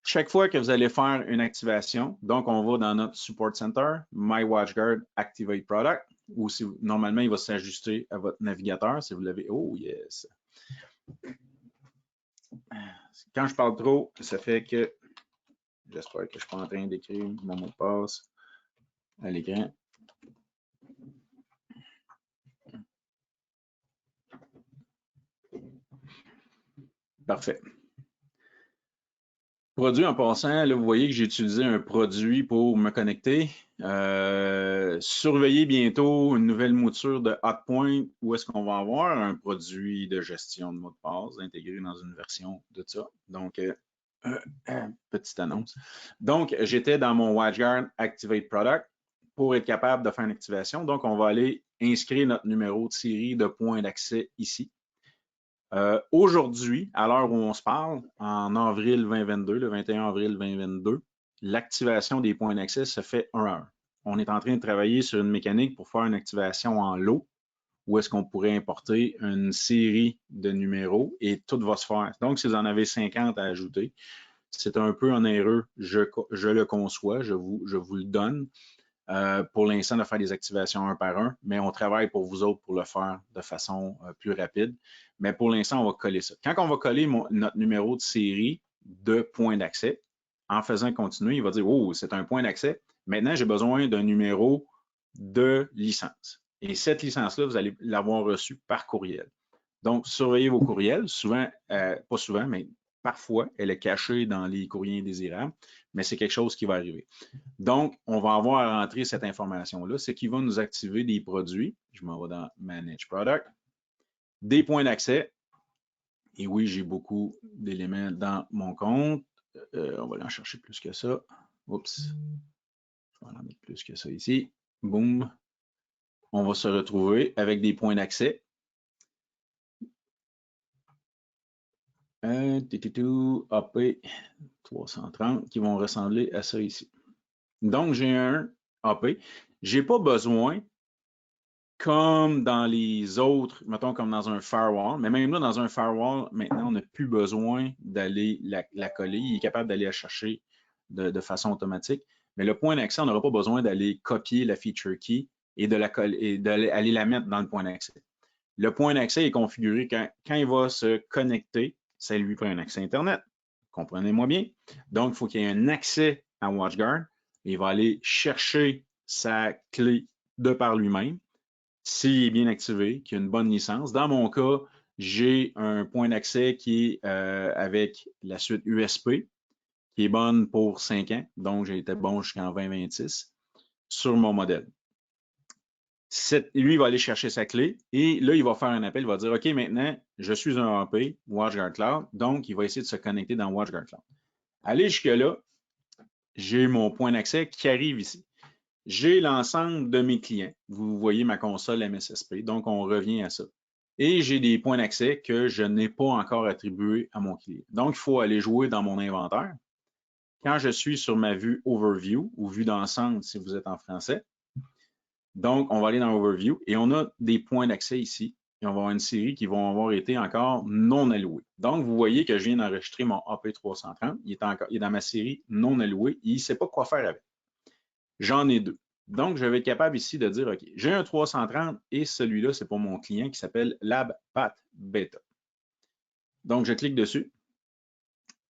Chaque fois que vous allez faire une activation, donc on va dans notre Support Center, My WatchGuard Activate Product, ou si normalement il va s'ajuster à votre navigateur si vous l'avez. Oh yes! Quand je parle trop, ça fait que j'espère que je ne suis pas en train d'écrire mon mot de passe à l'écran. Parfait. Produit en passant, là, vous voyez que j'ai utilisé un produit pour me connecter. Surveillez bientôt une nouvelle mouture de Hotpoint où est-ce qu'on va avoir un produit de gestion de mot de passe intégré dans une version de ça. Donc, petite annonce. Donc, j'étais dans mon WatchGuard Activate Product pour être capable de faire une activation. Donc, on va aller inscrire notre numéro de série de points d'accès ici. Aujourd'hui, à l'heure où on se parle, en avril 2022, le 21 avril 2022, l'activation des points d'accès se fait 1 à 1. On est en train de travailler sur une mécanique pour faire une activation en lot, où est-ce qu'on pourrait importer une série de numéros et tout va se faire. Donc, si vous en avez 50 à ajouter, c'est un peu onéreux, je le conçois, je vous le donne. pour l'instant de faire des activations un par un, mais on travaille pour vous autres pour le faire de façon plus rapide. Mais pour l'instant, on va coller ça. Quand on va coller notre numéro de série de point d'accès, en faisant continuer, il va dire « Oh, c'est un point d'accès. Maintenant, j'ai besoin d'un numéro de licence. » Et cette licence-là, vous allez l'avoir reçue par courriel. Donc, surveillez vos courriels. Souvent, pas souvent, mais parfois, elle est cachée dans les courriers indésirables, mais c'est quelque chose qui va arriver. Donc, on va avoir à rentrer cette information-là, ce qui va nous activer des produits. Je m'en vais dans Manage Product, des points d'accès. Et oui, j'ai beaucoup d'éléments dans mon compte. On va aller en chercher plus que ça. Oups. Je vais en mettre plus que ça ici. Boum. On va se retrouver avec des points d'accès. AP 330 qui vont ressembler à ça ici. Donc, j'ai un AP. Je n'ai pas besoin, comme dans les autres, mettons comme dans un firewall, mais même là, dans un firewall, maintenant, on n'a plus besoin d'aller la coller. Il est capable d'aller la chercher de façon automatique. Mais le point d'accès, on n'aura pas besoin d'aller copier la feature key et d'aller la mettre dans le point d'accès. Le point d'accès est configuré quand il va se connecter, ça lui prend un accès Internet. Comprenez-moi bien. Donc, il faut qu'il y ait un accès à WatchGuard. Il va aller chercher sa clé de par lui-même. S'il est bien activé, qu'il y a une bonne licence. Dans mon cas, j'ai un point d'accès qui est avec la suite USP, qui est bonne pour 5 ans. Donc, j'ai été bon jusqu'en 2026 sur mon modèle. Lui, il va aller chercher sa clé et là, il va faire un appel. Il va dire, OK, maintenant, je suis un AP, WatchGuard Cloud. Donc, il va essayer de se connecter dans WatchGuard Cloud. Aller jusque-là, j'ai mon point d'accès qui arrive ici. J'ai l'ensemble de mes clients. Vous voyez ma console MSSP. Donc, on revient à ça. Et j'ai des points d'accès que je n'ai pas encore attribués à mon client. Donc, il faut aller jouer dans mon inventaire. Quand je suis sur ma vue Overview ou vue d'ensemble, si vous êtes en français, donc, on va aller dans Overview et on a des points d'accès ici. Et on va avoir une série qui vont avoir été encore non alloués. Donc, vous voyez que je viens d'enregistrer mon AP330. Il est dans ma série non allouée et il ne sait pas quoi faire avec. J'en ai deux. Donc, je vais être capable ici de dire, OK, j'ai un 330 et celui-là, c'est pour mon client qui s'appelle LabPath Beta. Donc, je clique dessus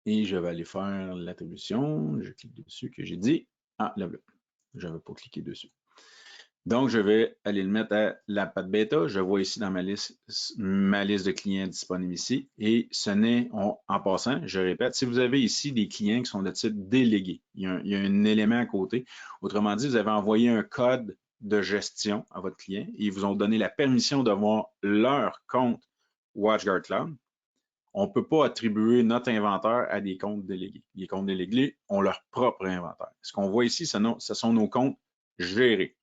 et je vais aller faire l'attribution. Je clique dessus que j'ai dit. Ah, là, je n'avais pas cliqué dessus. Donc, je vais aller le mettre à LabPath Beta. Je vois ici dans ma liste de clients disponibles ici. Et ce n'est, en passant, je répète, si vous avez ici des clients qui sont de type délégué, il y a un élément à côté. Autrement dit, vous avez envoyé un code de gestion à votre client et ils vous ont donné la permission d'avoir leur compte WatchGuard Cloud. On ne peut pas attribuer notre inventaire à des comptes délégués. Les comptes délégués ont leur propre inventaire. Ce qu'on voit ici, ce sont nos comptes gérés.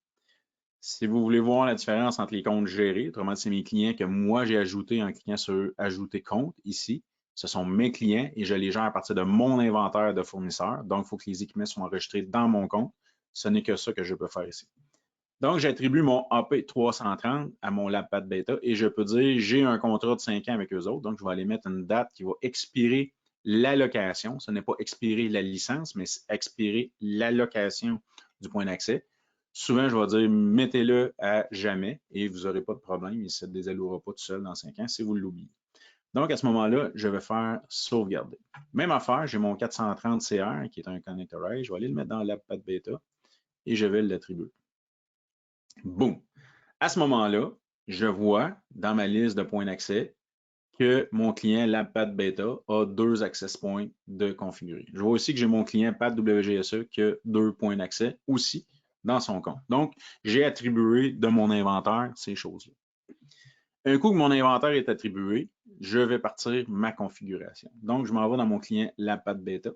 Si vous voulez voir la différence entre les comptes gérés, autrement dit, c'est mes clients que moi j'ai ajoutés en cliquant sur Ajouter compte ici. Ce sont mes clients et je les gère à partir de mon inventaire de fournisseurs. Donc, il faut que les équipements soient enregistrés dans mon compte. Ce n'est que ça que je peux faire ici. Donc, j'attribue mon AP330 à mon LabPath Beta et je peux dire j'ai un contrat de 5 ans avec eux autres. Donc, je vais aller mettre une date qui va expirer l'allocation. Ce n'est pas expirer la licence, mais expirer l'allocation du point d'accès. Souvent, je vais dire mettez-le à jamais et vous n'aurez pas de problème. Il ne se désallouera pas tout seul dans 5 ans si vous l'oubliez. Donc, à ce moment-là, je vais faire sauvegarder. Même affaire, j'ai mon 430 CR qui est un connectorize. Je vais aller le mettre dans LabPath Beta et je vais l'attribuer. Boum! À ce moment-là, je vois dans ma liste de points d'accès que mon client LabPath Beta a 2 access points de configurer. Je vois aussi que j'ai mon client PathWGSE qui a 2 points d'accès aussi dans son compte. Donc, j'ai attribué de mon inventaire ces choses-là. Un coup que mon inventaire est attribué, je vais partir ma configuration. Donc, je m'en vais dans mon client LabPath Beta.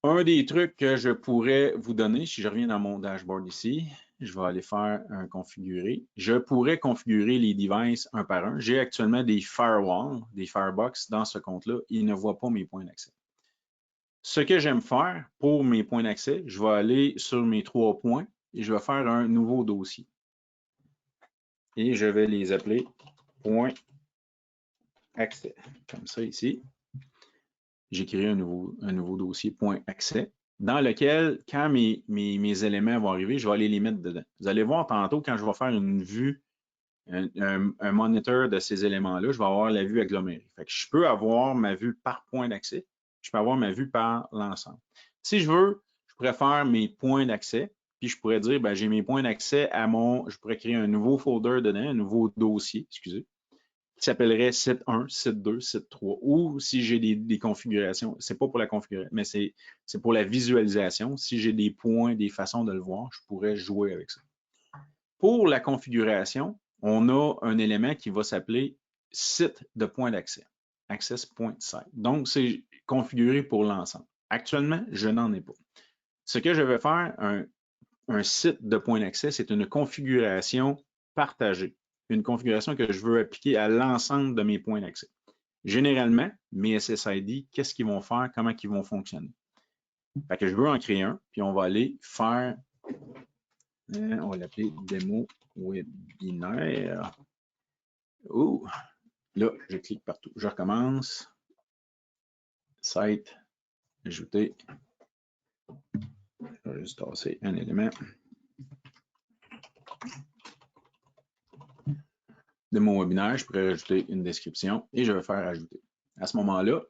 Un des trucs que je pourrais vous donner, si je reviens dans mon dashboard ici, je vais aller faire un configurer. Je pourrais configurer les devices un par un. J'ai actuellement des firewalls, des firebox dans ce compte-là. Il ne voit pas mes points d'accès. Ce que j'aime faire pour mes points d'accès, je vais aller sur mes 3 points et je vais faire un nouveau dossier. Et je vais les appeler points accès. Comme ça ici. J'ai créé un nouveau dossier point accès. dans lequel, quand mes éléments vont arriver, je vais aller les mettre dedans. Vous allez voir tantôt, quand je vais faire une vue, un moniteur de ces éléments-là, je vais avoir la vue agglomérée. Fait que je peux avoir ma vue par point d'accès, je peux avoir ma vue par l'ensemble. Si je veux, je pourrais faire mes points d'accès, puis je pourrais dire, ben, j'ai mes points d'accès à je pourrais créer un nouveau folder dedans, un nouveau dossier, excusez, qui s'appellerait site 1, site 2, site 3. Ou si j'ai des configurations, c'est pas pour la configuration, mais c'est pour la visualisation. Si j'ai des points, des façons de le voir, je pourrais jouer avec ça. Pour la configuration, on a un élément qui va s'appeler site de point d'accès, access point site. Donc, c'est configuré pour l'ensemble. Actuellement, je n'en ai pas. Ce que je vais faire, un site de point d'accès, c'est une configuration partagée, une configuration que je veux appliquer à l'ensemble de mes points d'accès. Généralement, mes SSID, qu'est-ce qu'ils vont faire, comment ils vont fonctionner? Fait que je veux en créer un, puis on va aller faire, on va l'appeler démo webinaire. Ouh, là, je clique partout. Je recommence. Site, ajouter. Je vais juste tasser un élément. De mon webinaire, je pourrais rajouter une description et je vais faire ajouter. À ce moment-là,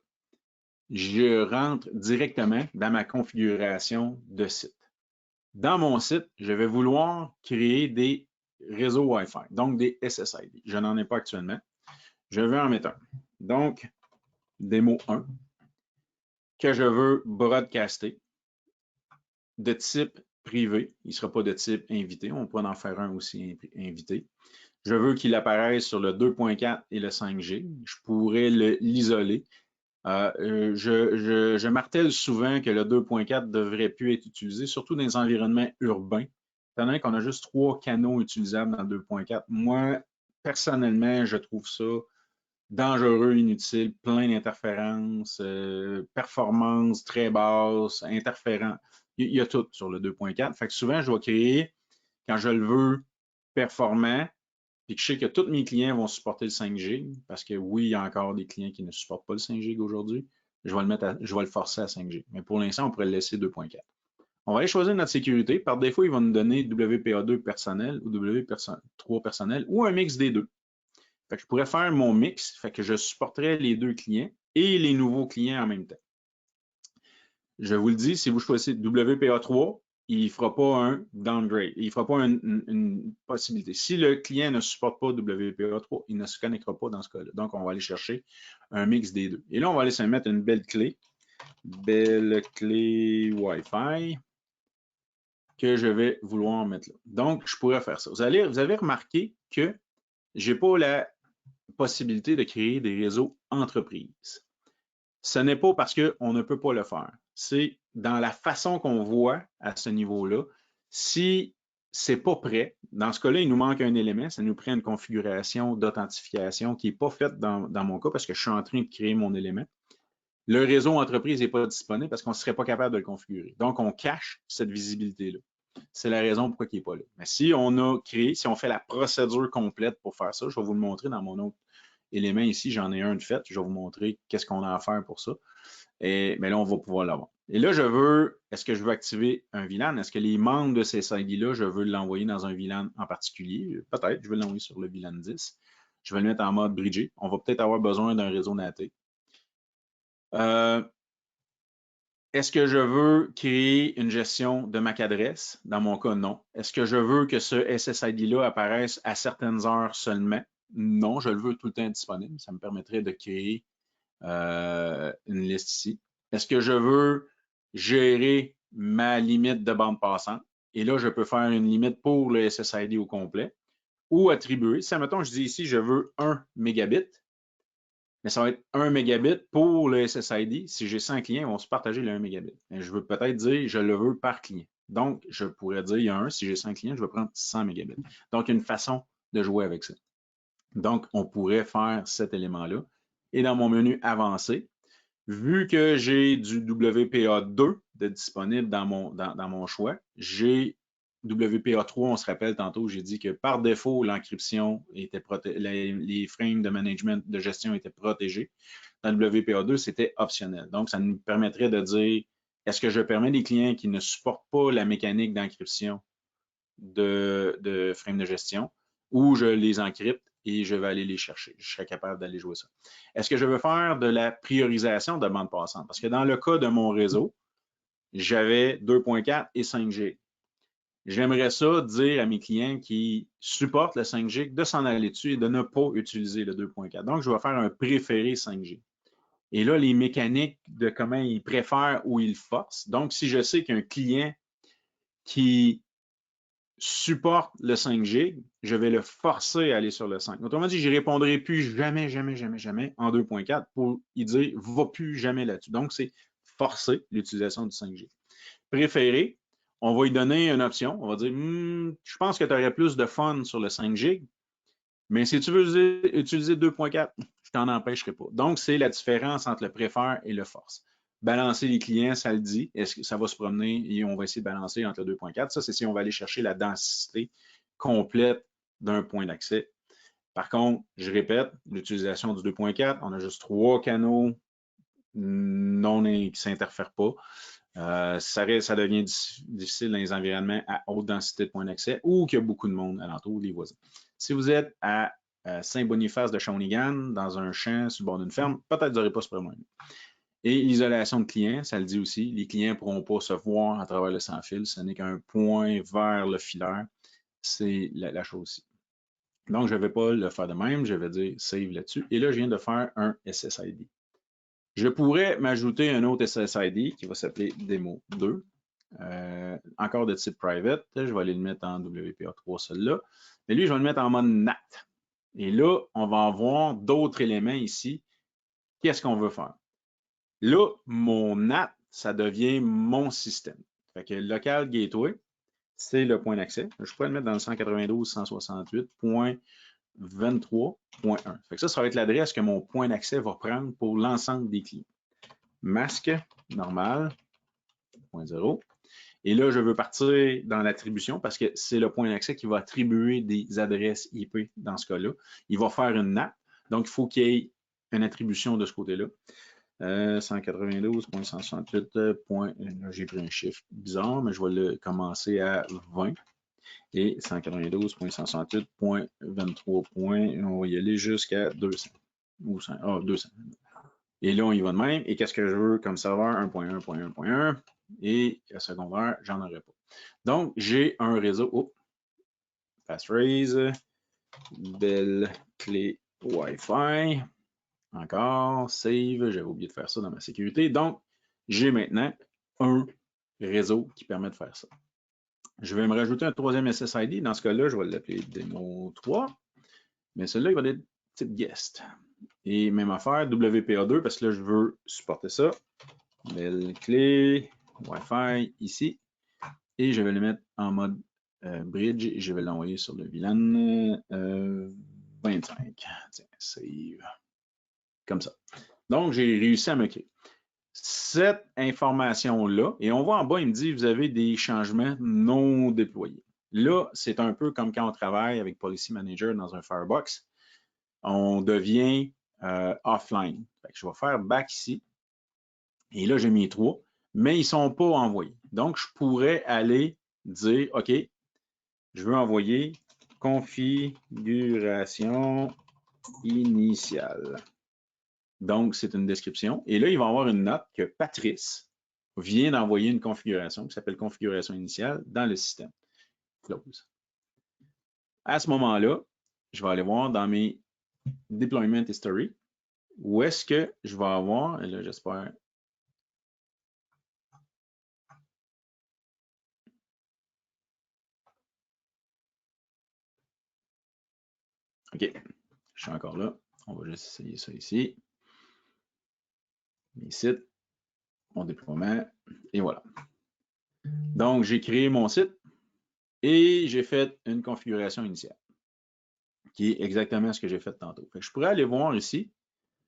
je rentre directement dans ma configuration de site. Dans mon site, je vais vouloir créer des réseaux Wi-Fi, donc des SSID. Je n'en ai pas actuellement. Je vais en mettre un. Donc, démo 1, que je veux broadcaster de type privé. Il ne sera pas de type invité. On pourrait en faire un aussi invité. Je veux qu'il apparaisse sur le 2.4 et le 5G. Je pourrais l'isoler. Je martèle souvent que le 2.4 devrait plus être utilisé, surtout dans les environnements urbains. Étant donné qu'on a juste 3 canaux utilisables dans le 2.4, moi, personnellement, je trouve ça dangereux, inutile, plein d'interférences, performance très basse, interférents. Il y a tout sur le 2.4. Fait que souvent, je vais créer, quand je le veux, performant, puis que je sais que tous mes clients vont supporter le 5G, parce que oui, il y a encore des clients qui ne supportent pas le 5G aujourd'hui. Je vais le forcer à 5G. Mais pour l'instant, on pourrait le laisser 2.4. On va aller choisir notre sécurité. Par défaut, il va nous donner WPA2 personnel ou WPA3 personnel ou un mix des deux. Fait que je pourrais faire mon mix, fait que je supporterais les deux clients et les nouveaux clients en même temps. Je vous le dis, si vous choisissez WPA3, il ne fera pas un downgrade, il ne fera pas une possibilité. Si le client ne supporte pas WPA3, il ne se connectera pas dans ce cas-là. Donc, on va aller chercher un mix des deux. Et là, on va aller se mettre une belle clé Wi-Fi que je vais vouloir mettre là. Donc, je pourrais faire ça. Vous avez remarqué que je n'ai pas la possibilité de créer des réseaux entreprises. Ce n'est pas parce qu'on ne peut pas le faire. C'est dans la façon qu'on voit à ce niveau-là. Si ce n'est pas prêt, dans ce cas-là, il nous manque un élément, ça nous prend une configuration d'authentification qui n'est pas faite dans mon cas parce que je suis en train de créer mon élément. Le réseau entreprise n'est pas disponible parce qu'on ne serait pas capable de le configurer. Donc, on cache cette visibilité-là. C'est la raison pourquoi il n'est pas là. Mais si on a créé, si on fait la procédure complète pour faire ça, je vais vous le montrer dans mon autre élément ici, j'en ai un de fait, je vais vous montrer qu'est-ce qu'on a à faire pour ça. Mais là, on va pouvoir l'avoir. Et là, est-ce que je veux activer un VLAN? Est-ce que les membres de ces SID-là, je veux l'envoyer dans un VLAN en particulier? Peut-être, je vais l'envoyer sur le VLAN 10. Je vais le mettre en mode bridgé. On va peut-être avoir besoin d'un réseau NAT. Est-ce que je veux créer une gestion de MAC adresse? Dans mon cas, non. Est-ce que je veux que ce SSID-là apparaisse à certaines heures seulement? Non, je le veux tout le temps disponible. Ça me permettrait de créer une liste ici. Est-ce que je veux gérer ma limite de bande passante? Et là, je peux faire une limite pour le SSID au complet ou attribuer. Si, admettons, je dis ici, je veux 1 mégabit, mais ça va être 1 mégabit pour le SSID. Si j'ai 100 clients, ils vont se partager le 1 mégabit. Mais je veux peut-être dire, je le veux par client. Donc, je pourrais dire, il y a un, si j'ai 100 clients, je vais prendre 100 mégabits. Donc, il y a une façon de jouer avec ça. Donc, on pourrait faire cet élément-là. Et dans mon menu avancé, vu que j'ai du WPA2 de disponible dans mon choix, j'ai WPA3, on se rappelle tantôt, j'ai dit que par défaut, l'encryption était protégée, les frames de management de gestion étaient protégés. Dans WPA2, c'était optionnel. Donc, ça nous permettrait de dire est-ce que je permets des clients qui ne supportent pas la mécanique d'encryption de frame de gestion ou je les encrypte et je vais aller les chercher. Je serais capable d'aller jouer ça. Est-ce que je veux faire de la priorisation de bande passante? Parce que dans le cas de mon réseau, j'avais 2.4 et 5G. J'aimerais ça dire à mes clients qui supportent le 5G de s'en aller dessus et de ne pas utiliser le 2.4. Donc, je vais faire un préféré 5G. Et là, les mécaniques de comment ils préfèrent ou ils forcent. Donc, si je sais qu'un client qui supporte le 5G, je vais le forcer à aller sur le 5. Autrement dit, je ne répondrai plus jamais, jamais, jamais, jamais en 2.4 pour lui dire va plus jamais là-dessus. Donc, c'est forcer l'utilisation du 5G. Préféré, on va lui donner une option. On va dire je pense que tu aurais plus de fun sur le 5G, mais si tu veux utiliser 2.4, je t'en empêcherai pas. Donc, c'est la différence entre le préfère et le force. Balancer les clients, ça le dit. Est-ce que ça va se promener et on va essayer de balancer entre le 2.4? Ça, c'est si on va aller chercher la densité complète d'un point d'accès. Par contre, je répète, l'utilisation du 2.4, on a juste 3 canaux qui ne s'interfèrent pas. Ça devient difficile dans les environnements à haute densité de points d'accès ou qu'il y a beaucoup de monde alentour, les voisins. Si vous êtes à Saint-Boniface de Shawinigan, dans un champ sur le bord d'une ferme, peut-être que vous n'aurez pas ce problème. Et l'isolation de clients, ça le dit aussi, les clients ne pourront pas se voir à travers le sans-fil, ce n'est qu'un point vers le filaire, c'est la chose-ci. Donc, je ne vais pas le faire de même, je vais dire save là-dessus. Et là, je viens de faire un SSID. Je pourrais m'ajouter un autre SSID qui va s'appeler Demo 2, encore de type private. Je vais aller le mettre en WPA3, celui-là. Mais lui, je vais le mettre en mode NAT. Et là, on va avoir d'autres éléments ici. Qu'est-ce qu'on veut faire? Là, mon NAT, ça devient mon système. Fait que local gateway, c'est le point d'accès. Je pourrais le mettre dans le 192.168.23.1. Fait que ça va être l'adresse que mon point d'accès va prendre pour l'ensemble des clients. Masque, normal, 0.0. Et là, je veux partir dans l'attribution parce que c'est le point d'accès qui va attribuer des adresses IP dans ce cas-là. Il va faire une NAT. Donc, il faut qu'il y ait une attribution de ce côté-là. 192.168. J'ai pris un chiffre bizarre, mais je vais le commencer à 20. Et 192.168.23. On va y aller jusqu'à 200. Ou 200. Et là, on y va de même. Et qu'est-ce que je veux comme serveur? 1.1.1.1. Et secondaire, j'en aurai pas. Donc, j'ai un réseau. Oh, passphrase, belle clé Wi-Fi. Encore, save. J'avais oublié de faire ça dans ma sécurité. Donc, j'ai maintenant un réseau qui permet de faire ça. Je vais me rajouter un troisième SSID. Dans ce cas-là, je vais l'appeler Demo 3. Mais celui-là, il va être type guest. Et même affaire, WPA2, parce que là, je veux supporter ça. Belle clé, Wi-Fi ici. Et je vais le mettre en mode bridge et je vais l'envoyer sur le VLAN 25. Tiens, save. Comme ça. Donc, j'ai réussi à me créer. Cette information-là, et on voit en bas, il me dit, vous avez des changements non déployés. Là, c'est un peu comme quand on travaille avec Policy Manager dans un Firebox. On devient offline. Fait que je vais faire back ici. Et là, j'ai mis 3, mais ils ne sont pas envoyés. Donc, je pourrais aller dire, OK, je veux envoyer configuration initiale. Donc, c'est une description. Et là, il va y avoir une note que Patrice vient d'envoyer une configuration qui s'appelle configuration initiale dans le système. Close. À ce moment-là, je vais aller voir dans mes deployment history où est-ce que je vais avoir, et là, j'espère. OK, je suis encore là. On va juste essayer ça ici. Mes sites, mon déploiement, et voilà. Donc, j'ai créé mon site et j'ai fait une configuration initiale, qui est exactement ce que j'ai fait tantôt. Fait que je pourrais aller voir ici,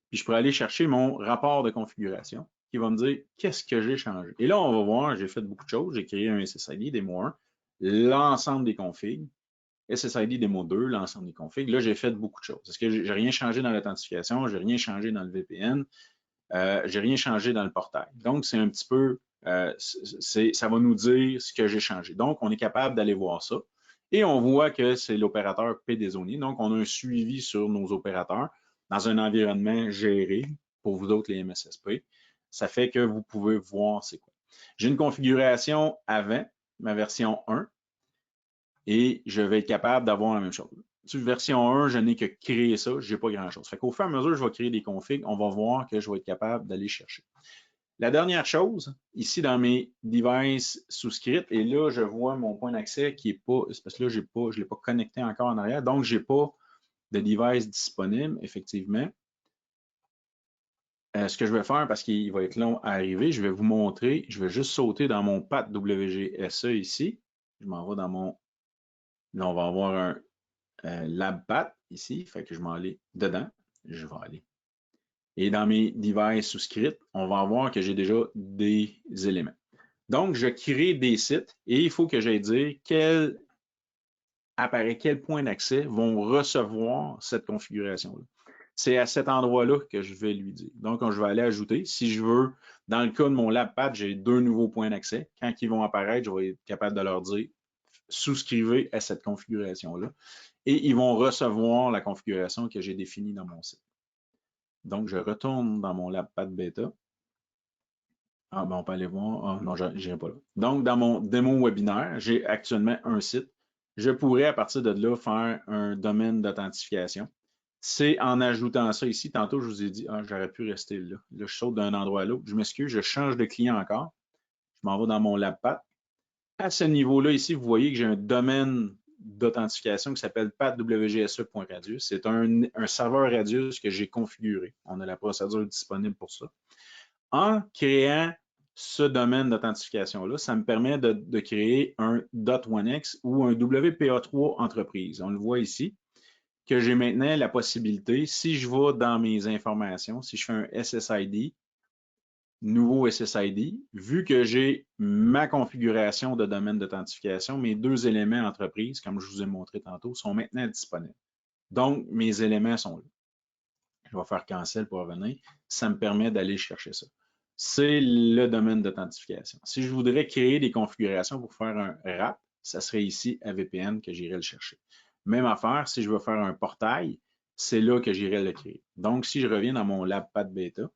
puis je pourrais aller chercher mon rapport de configuration qui va me dire qu'est-ce que j'ai changé. Et là, on va voir, j'ai fait beaucoup de choses. J'ai créé un SSID Demo 1, l'ensemble des configs, SSID Demo 2, l'ensemble des configs. Là, j'ai fait beaucoup de choses. Parce que j'ai rien changé dans l'authentification, j'ai rien changé dans le VPN, j'ai rien changé dans le portail. Donc, c'est un petit peu ça va nous dire ce que j'ai changé. Donc, on est capable d'aller voir ça. Et on voit que c'est l'opérateur PDZONIE. Donc, on a un suivi sur nos opérateurs dans un environnement géré pour vous autres, les MSSP. Ça fait que vous pouvez voir c'est quoi. J'ai une configuration avant, ma version 1, et je vais être capable d'avoir la même chose. Sur version 1, je n'ai que créé ça, je n'ai pas grand-chose. Fait qu'au fur et à mesure, je vais créer des configs, on va voir que je vais être capable d'aller chercher. La dernière chose, ici dans mes devices souscrits, et là, je vois mon point d'accès qui n'est pas, c'est parce que là, je ne l'ai pas connecté encore en arrière, donc je n'ai pas de device disponible, effectivement. Ce que je vais faire, parce qu'il va être long à arriver, je vais vous montrer, je vais juste sauter dans mon path WGSE ici. Je m'en vais dans mon, là, on va avoir un lab path ici, fait que je m'en aller dedans, je vais aller. Et dans mes devices souscrits, on va voir que j'ai déjà des éléments. Donc, je crée des sites et il faut que j'aille dire quel appareil, quels points d'accès vont recevoir cette configuration-là. C'est à cet endroit-là que je vais lui dire. Donc, je vais aller ajouter. Si je veux, dans le cas de mon LabPad, j'ai 2 nouveaux points d'accès. Quand ils vont apparaître, je vais être capable de leur dire souscrivez à cette configuration-là. Et ils vont recevoir la configuration que j'ai définie dans mon site. Donc, je retourne dans mon LabPad Beta. Ah, ben on peut aller voir. Ah, non, je n'irai pas là. Donc, dans mon démo webinaire, j'ai actuellement un site. Je pourrais, à partir de là, faire un domaine d'authentification. C'est en ajoutant ça ici. Tantôt, je vous ai dit, ah, j'aurais pu rester là. Là, je saute d'un endroit à l'autre. Je m'excuse, je change de client encore. Je m'en vais dans mon LabPath. À ce niveau-là, ici, vous voyez que j'ai un domaine d'authentification qui s'appelle pathwgse.radius. C'est un serveur Radius que j'ai configuré. On a la procédure disponible pour ça. En créant ce domaine d'authentification-là, ça me permet de créer un .1x ou un WPA3 entreprise. On le voit ici, que j'ai maintenant la possibilité, si je vais dans mes informations, si je fais un SSID, nouveau SSID, vu que j'ai ma configuration de domaine d'authentification, mes 2 éléments entreprise, comme je vous ai montré tantôt, sont maintenant disponibles. Donc, mes éléments sont là. Je vais faire cancel pour revenir. Ça me permet d'aller chercher ça. C'est le domaine d'authentification. Si je voudrais créer des configurations pour faire un RAP, ça serait ici à VPN que j'irai le chercher. Même affaire, si je veux faire un portail, c'est là que j'irai le créer. Donc, si je reviens dans mon LabPath Beta,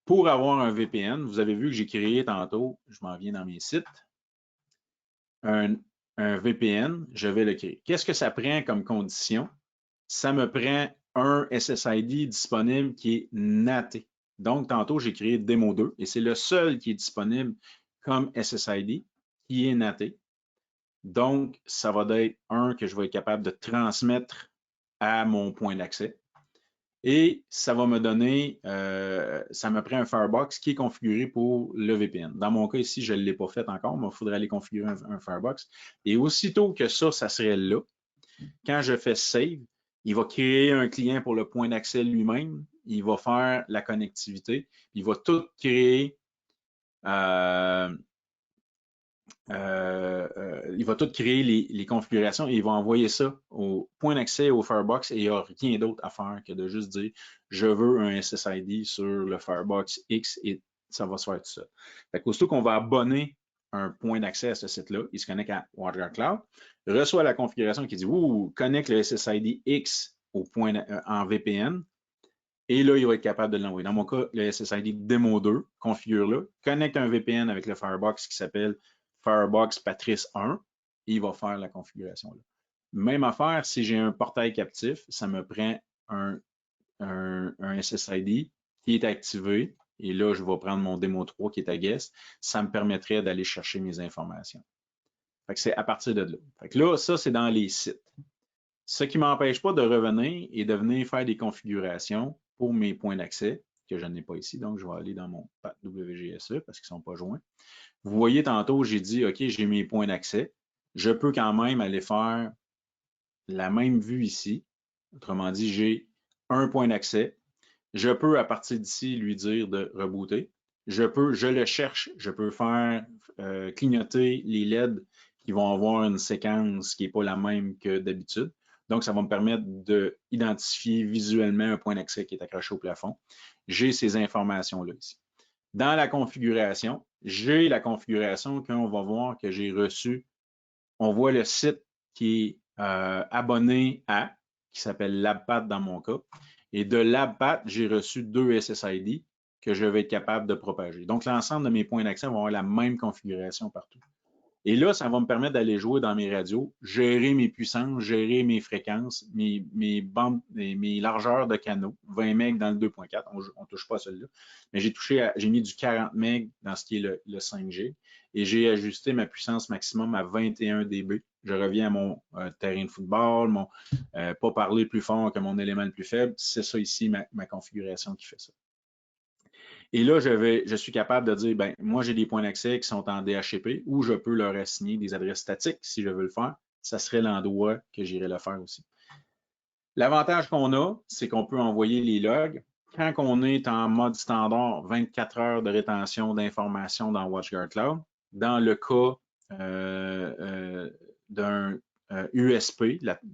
pour avoir un VPN, vous avez vu que j'ai créé tantôt, je m'en viens dans mes sites, un VPN, je vais le créer. Qu'est-ce que ça prend comme condition? Ça me prend un SSID disponible qui est naté. Donc, tantôt, j'ai créé Demo 2 et c'est le seul qui est disponible comme SSID qui est naté. Donc, ça va être un que je vais être capable de transmettre à mon point d'accès. Et ça va me donner, ça me prend un Firebox qui est configuré pour le VPN. Dans mon cas ici, je ne l'ai pas fait encore, mais il faudrait aller configurer un Firebox. Et aussitôt que ça serait là, quand je fais Save, il va créer un client pour le point d'accès lui-même, il va faire la connectivité, il va tout créer, il va tout créer les configurations et il va envoyer ça au point d'accès au Firebox et il n'y a rien d'autre à faire que de juste dire je veux un SSID sur le Firebox X et ça va se faire tout ça. Fait qu'aussitôt qu'on va abonner un point d'accès à ce site-là, il se connecte à WatchGuard Cloud, reçoit la configuration qui dit ouh, connecte le SSID X au point en VPN. Et là, il va être capable de l'envoyer. Dans mon cas, le SSID Demo 2, configure-le, connecte un VPN avec le Firebox qui s'appelle Firebox Patrice 1, et il va faire la configuration là. Même affaire, si j'ai un portail captif, ça me prend un SSID qui est activé, et là, je vais prendre mon Demo 3 qui est à guest, ça me permettrait d'aller chercher mes informations. Fait que c'est à partir de là. Fait que là, ça, c'est dans les sites. Ce qui ne m'empêche pas de revenir et de venir faire des configurations pour mes points d'accès, que je n'ai pas ici. Donc, je vais aller dans mon path WGSE parce qu'ils ne sont pas joints. Vous voyez, tantôt, j'ai dit, OK, j'ai mes points d'accès. Je peux quand même aller faire la même vue ici. Autrement dit, j'ai un point d'accès. Je peux, à partir d'ici, lui dire de rebooter. Je le cherche, je peux faire clignoter les LED qui vont avoir une séquence qui n'est pas la même que d'habitude. Donc, ça va me permettre d'identifier visuellement un point d'accès qui est accroché au plafond. J'ai ces informations-là ici. Dans la configuration, j'ai la configuration qu'on va voir que j'ai reçue. On voit le site qui est abonné à, qui s'appelle LabPath dans mon cas. Et de LabPath, j'ai reçu 2 SSID que je vais être capable de propager. Donc, l'ensemble de mes points d'accès vont avoir la même configuration partout. Et là, ça va me permettre d'aller jouer dans mes radios, gérer mes puissances, gérer mes fréquences, mes bandes, mes largeurs de canaux. 20 MB dans le 2.4, on ne touche pas à celui-là. Mais j'ai mis du 40 MB dans ce qui est le 5G et j'ai ajusté ma puissance maximum à 21 dB. Je reviens à mon terrain de football, pas parler plus fort que mon élément le plus faible. C'est ça ici, ma configuration qui fait ça. Et là, je suis capable de dire, ben, moi, j'ai des points d'accès qui sont en DHCP ou je peux leur assigner des adresses statiques si je veux le faire. Ça serait l'endroit que j'irai le faire aussi. L'avantage qu'on a, c'est qu'on peut envoyer les logs. Quand on est en mode standard, 24 heures de rétention d'informations dans WatchGuard Cloud. Dans le cas d'un USP,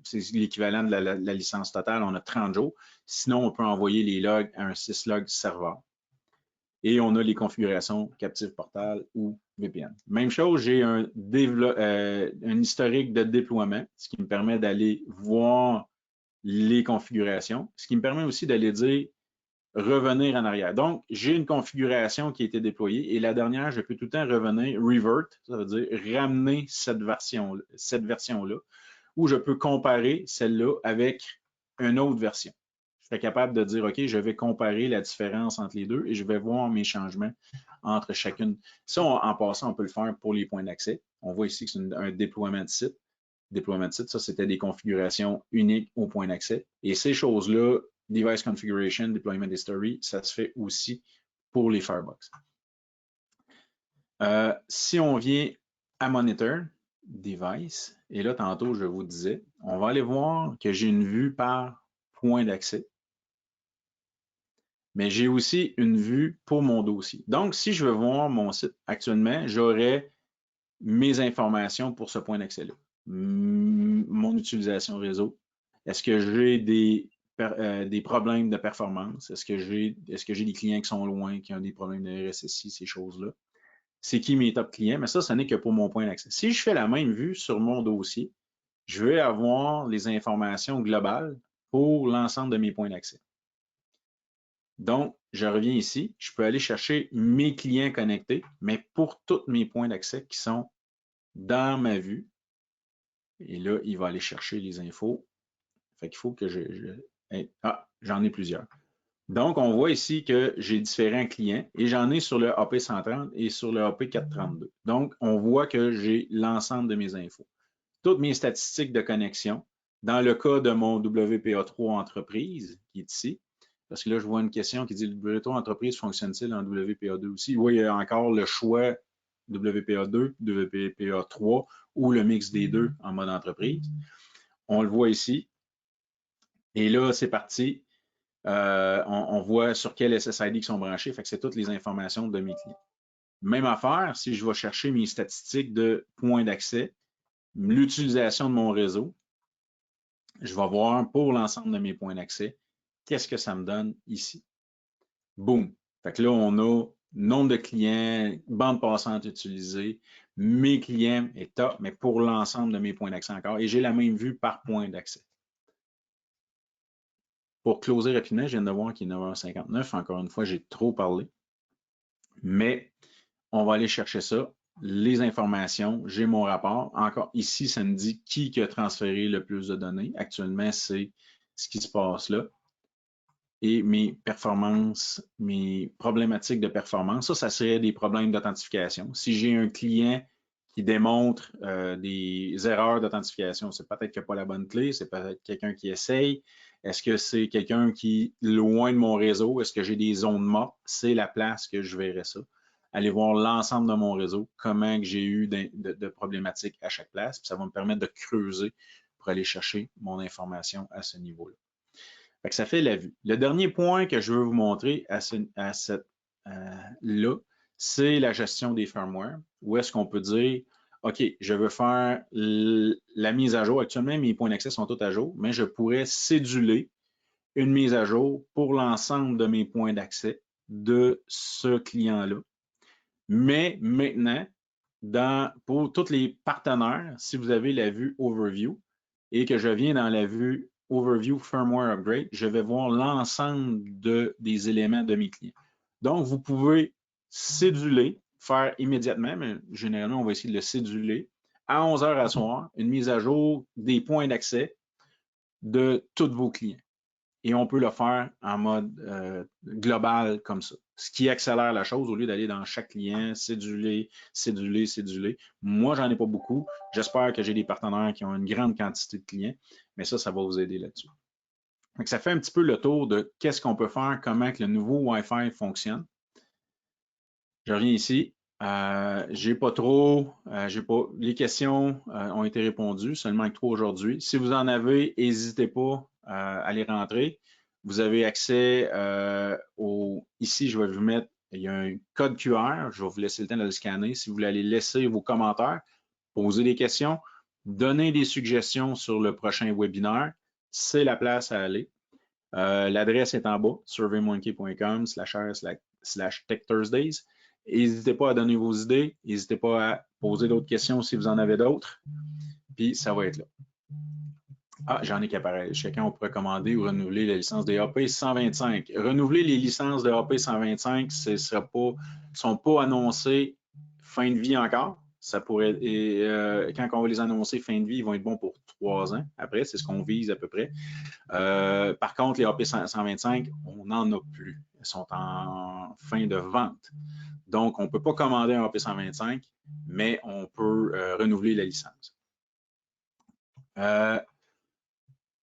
c'est l'équivalent de la licence totale, on a 30 jours. Sinon, on peut envoyer les logs à un syslog serveur. Et on a les configurations Captive Portal ou VPN. Même chose, j'ai un historique de déploiement, ce qui me permet d'aller voir les configurations, ce qui me permet aussi d'aller dire revenir en arrière. Donc, j'ai une configuration qui a été déployée et la dernière, je peux tout le temps revenir, revert, ça veut dire ramener cette version-là, où je peux comparer celle-là avec une autre version. Je serais capable de dire, OK, je vais comparer la différence entre les deux et je vais voir mes changements entre chacune. Ça, en passant, on peut le faire pour les points d'accès. On voit ici que c'est un déploiement de site. Déploiement de site, ça, c'était des configurations uniques au point d'accès. Et ces choses-là, Device Configuration, Deployment History, ça se fait aussi pour les Firebox. Si on vient à Monitor, Device, et là, tantôt, je vous disais, on va aller voir que j'ai une vue par point d'accès, mais j'ai aussi une vue pour mon dossier. Donc, si je veux voir mon site actuellement, j'aurai mes informations pour ce point d'accès-là. Mon utilisation réseau. Est-ce que j'ai des problèmes de performance? Est-ce que j'ai des clients qui sont loin, qui ont des problèmes de RSSI, ces choses-là? C'est qui mes top clients? Mais ça n'est que pour mon point d'accès. Si je fais la même vue sur mon dossier, je vais avoir les informations globales pour l'ensemble de mes points d'accès. Donc, je reviens ici, je peux aller chercher mes clients connectés, mais pour tous mes points d'accès qui sont dans ma vue. Et là, il va aller chercher les infos. Fait qu'il faut que j'en ai plusieurs. Donc, on voit ici que j'ai différents clients et j'en ai sur le AP130 et sur le AP432. Donc, on voit que j'ai l'ensemble de mes infos. Toutes mes statistiques de connexion. Dans le cas de mon WPA3 entreprise, qui est ici, parce que là, je vois une question qui dit le WPA3 entreprise fonctionne-t-il en WPA2 aussi? Oui, il y a encore le choix WPA2, WPA3 ou le mix des deux en mode entreprise. On le voit ici. Et là, c'est parti. On voit sur quel SSID qui sont branchés. Fait que c'est toutes les informations de mes clients. Même affaire, si je vais chercher mes statistiques de points d'accès, l'utilisation de mon réseau, je vais voir pour l'ensemble de mes points d'accès, qu'est-ce que ça me donne ici. Boum. Fait que là, on a nombre de clients, bande passante utilisée, mes clients est top, mais pour l'ensemble de mes points d'accès encore. Et j'ai la même vue par point d'accès. Pour closer rapidement, je viens de voir qu'il est 9h59. Encore une fois, j'ai trop parlé. Mais on va aller chercher ça. Les informations, j'ai mon rapport. Encore ici, ça me dit qui a transféré le plus de données. Actuellement, c'est ce qui se passe là. Et mes performances, mes problématiques de performance, ça serait des problèmes d'authentification. Si j'ai un client qui démontre des erreurs d'authentification, c'est peut-être qu'il n'y a pas la bonne clé, c'est peut-être quelqu'un qui essaye. Est-ce que c'est quelqu'un qui est loin de mon réseau? Est-ce que j'ai des zones mortes? C'est la place que je verrai ça. Aller voir l'ensemble de mon réseau, comment j'ai eu de problématiques à chaque place, puis ça va me permettre de creuser pour aller chercher mon information à ce niveau-là. Fait que ça fait la vue. Le dernier point que je veux vous montrer là, c'est la gestion des firmware. Où est-ce qu'on peut dire, OK, je veux faire la mise à jour. Actuellement, mes points d'accès sont tous à jour, mais je pourrais céduler une mise à jour pour l'ensemble de mes points d'accès de ce client-là. Mais maintenant, pour tous les partenaires, si vous avez la vue Overview et que je viens dans la vue Overview Firmware Upgrade, je vais voir l'ensemble des éléments de mes clients. Donc, vous pouvez céduler, faire immédiatement, mais généralement, on va essayer de le céduler, à 11h à soir, une mise à jour des points d'accès de tous vos clients. Et on peut le faire en mode global comme ça. Ce qui accélère la chose au lieu d'aller dans chaque client, céduler. Moi, j'en ai pas beaucoup. J'espère que j'ai des partenaires qui ont une grande quantité de clients, mais ça va vous aider là-dessus. Donc, ça fait un petit peu le tour de qu'est-ce qu'on peut faire, comment que le nouveau Wi-Fi fonctionne. Je reviens ici. Les questions ont été répondues, seulement que 3 aujourd'hui. Si vous en avez, n'hésitez pas à les rentrer. Vous avez accès ici, je vais vous mettre, il y a un code QR, je vais vous laisser le temps de le scanner. Si vous voulez aller laisser vos commentaires, poser des questions, donner des suggestions sur le prochain webinaire, c'est la place à aller. L'adresse est en bas, surveymonkey.com/r/TechThursdays. N'hésitez pas à donner vos idées, n'hésitez pas à poser d'autres questions si vous en avez d'autres, puis ça va être là. Ah, j'en ai qui apparaissent. Chacun pourrait commander ou renouveler la licence des AP 125. Renouveler les licences de AP 125, ne sont pas annoncées fin de vie encore. Ça pourrait, quand on va les annoncer fin de vie, ils vont être bons pour 3 ans. Après, c'est ce qu'on vise à peu près. Par contre, les AP 125, on n'en a plus. Elles sont en fin de vente. Donc, on ne peut pas commander un AP 125, mais on peut renouveler la licence.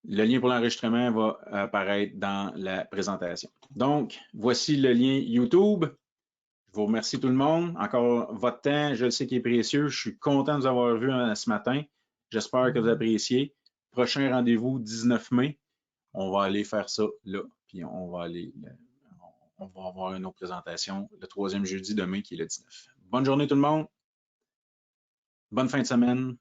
Le lien pour l'enregistrement va apparaître dans la présentation. Donc, voici le lien YouTube. Je vous remercie tout le monde. Encore votre temps, je le sais qu'il est précieux. Je suis content de vous avoir vu ce matin. J'espère que vous appréciez. Prochain rendez-vous, 19 mai. On va aller faire ça là. Puis on va avoir une autre présentation le 3e jeudi de mai qui est le 19. Bonne journée tout le monde. Bonne fin de semaine.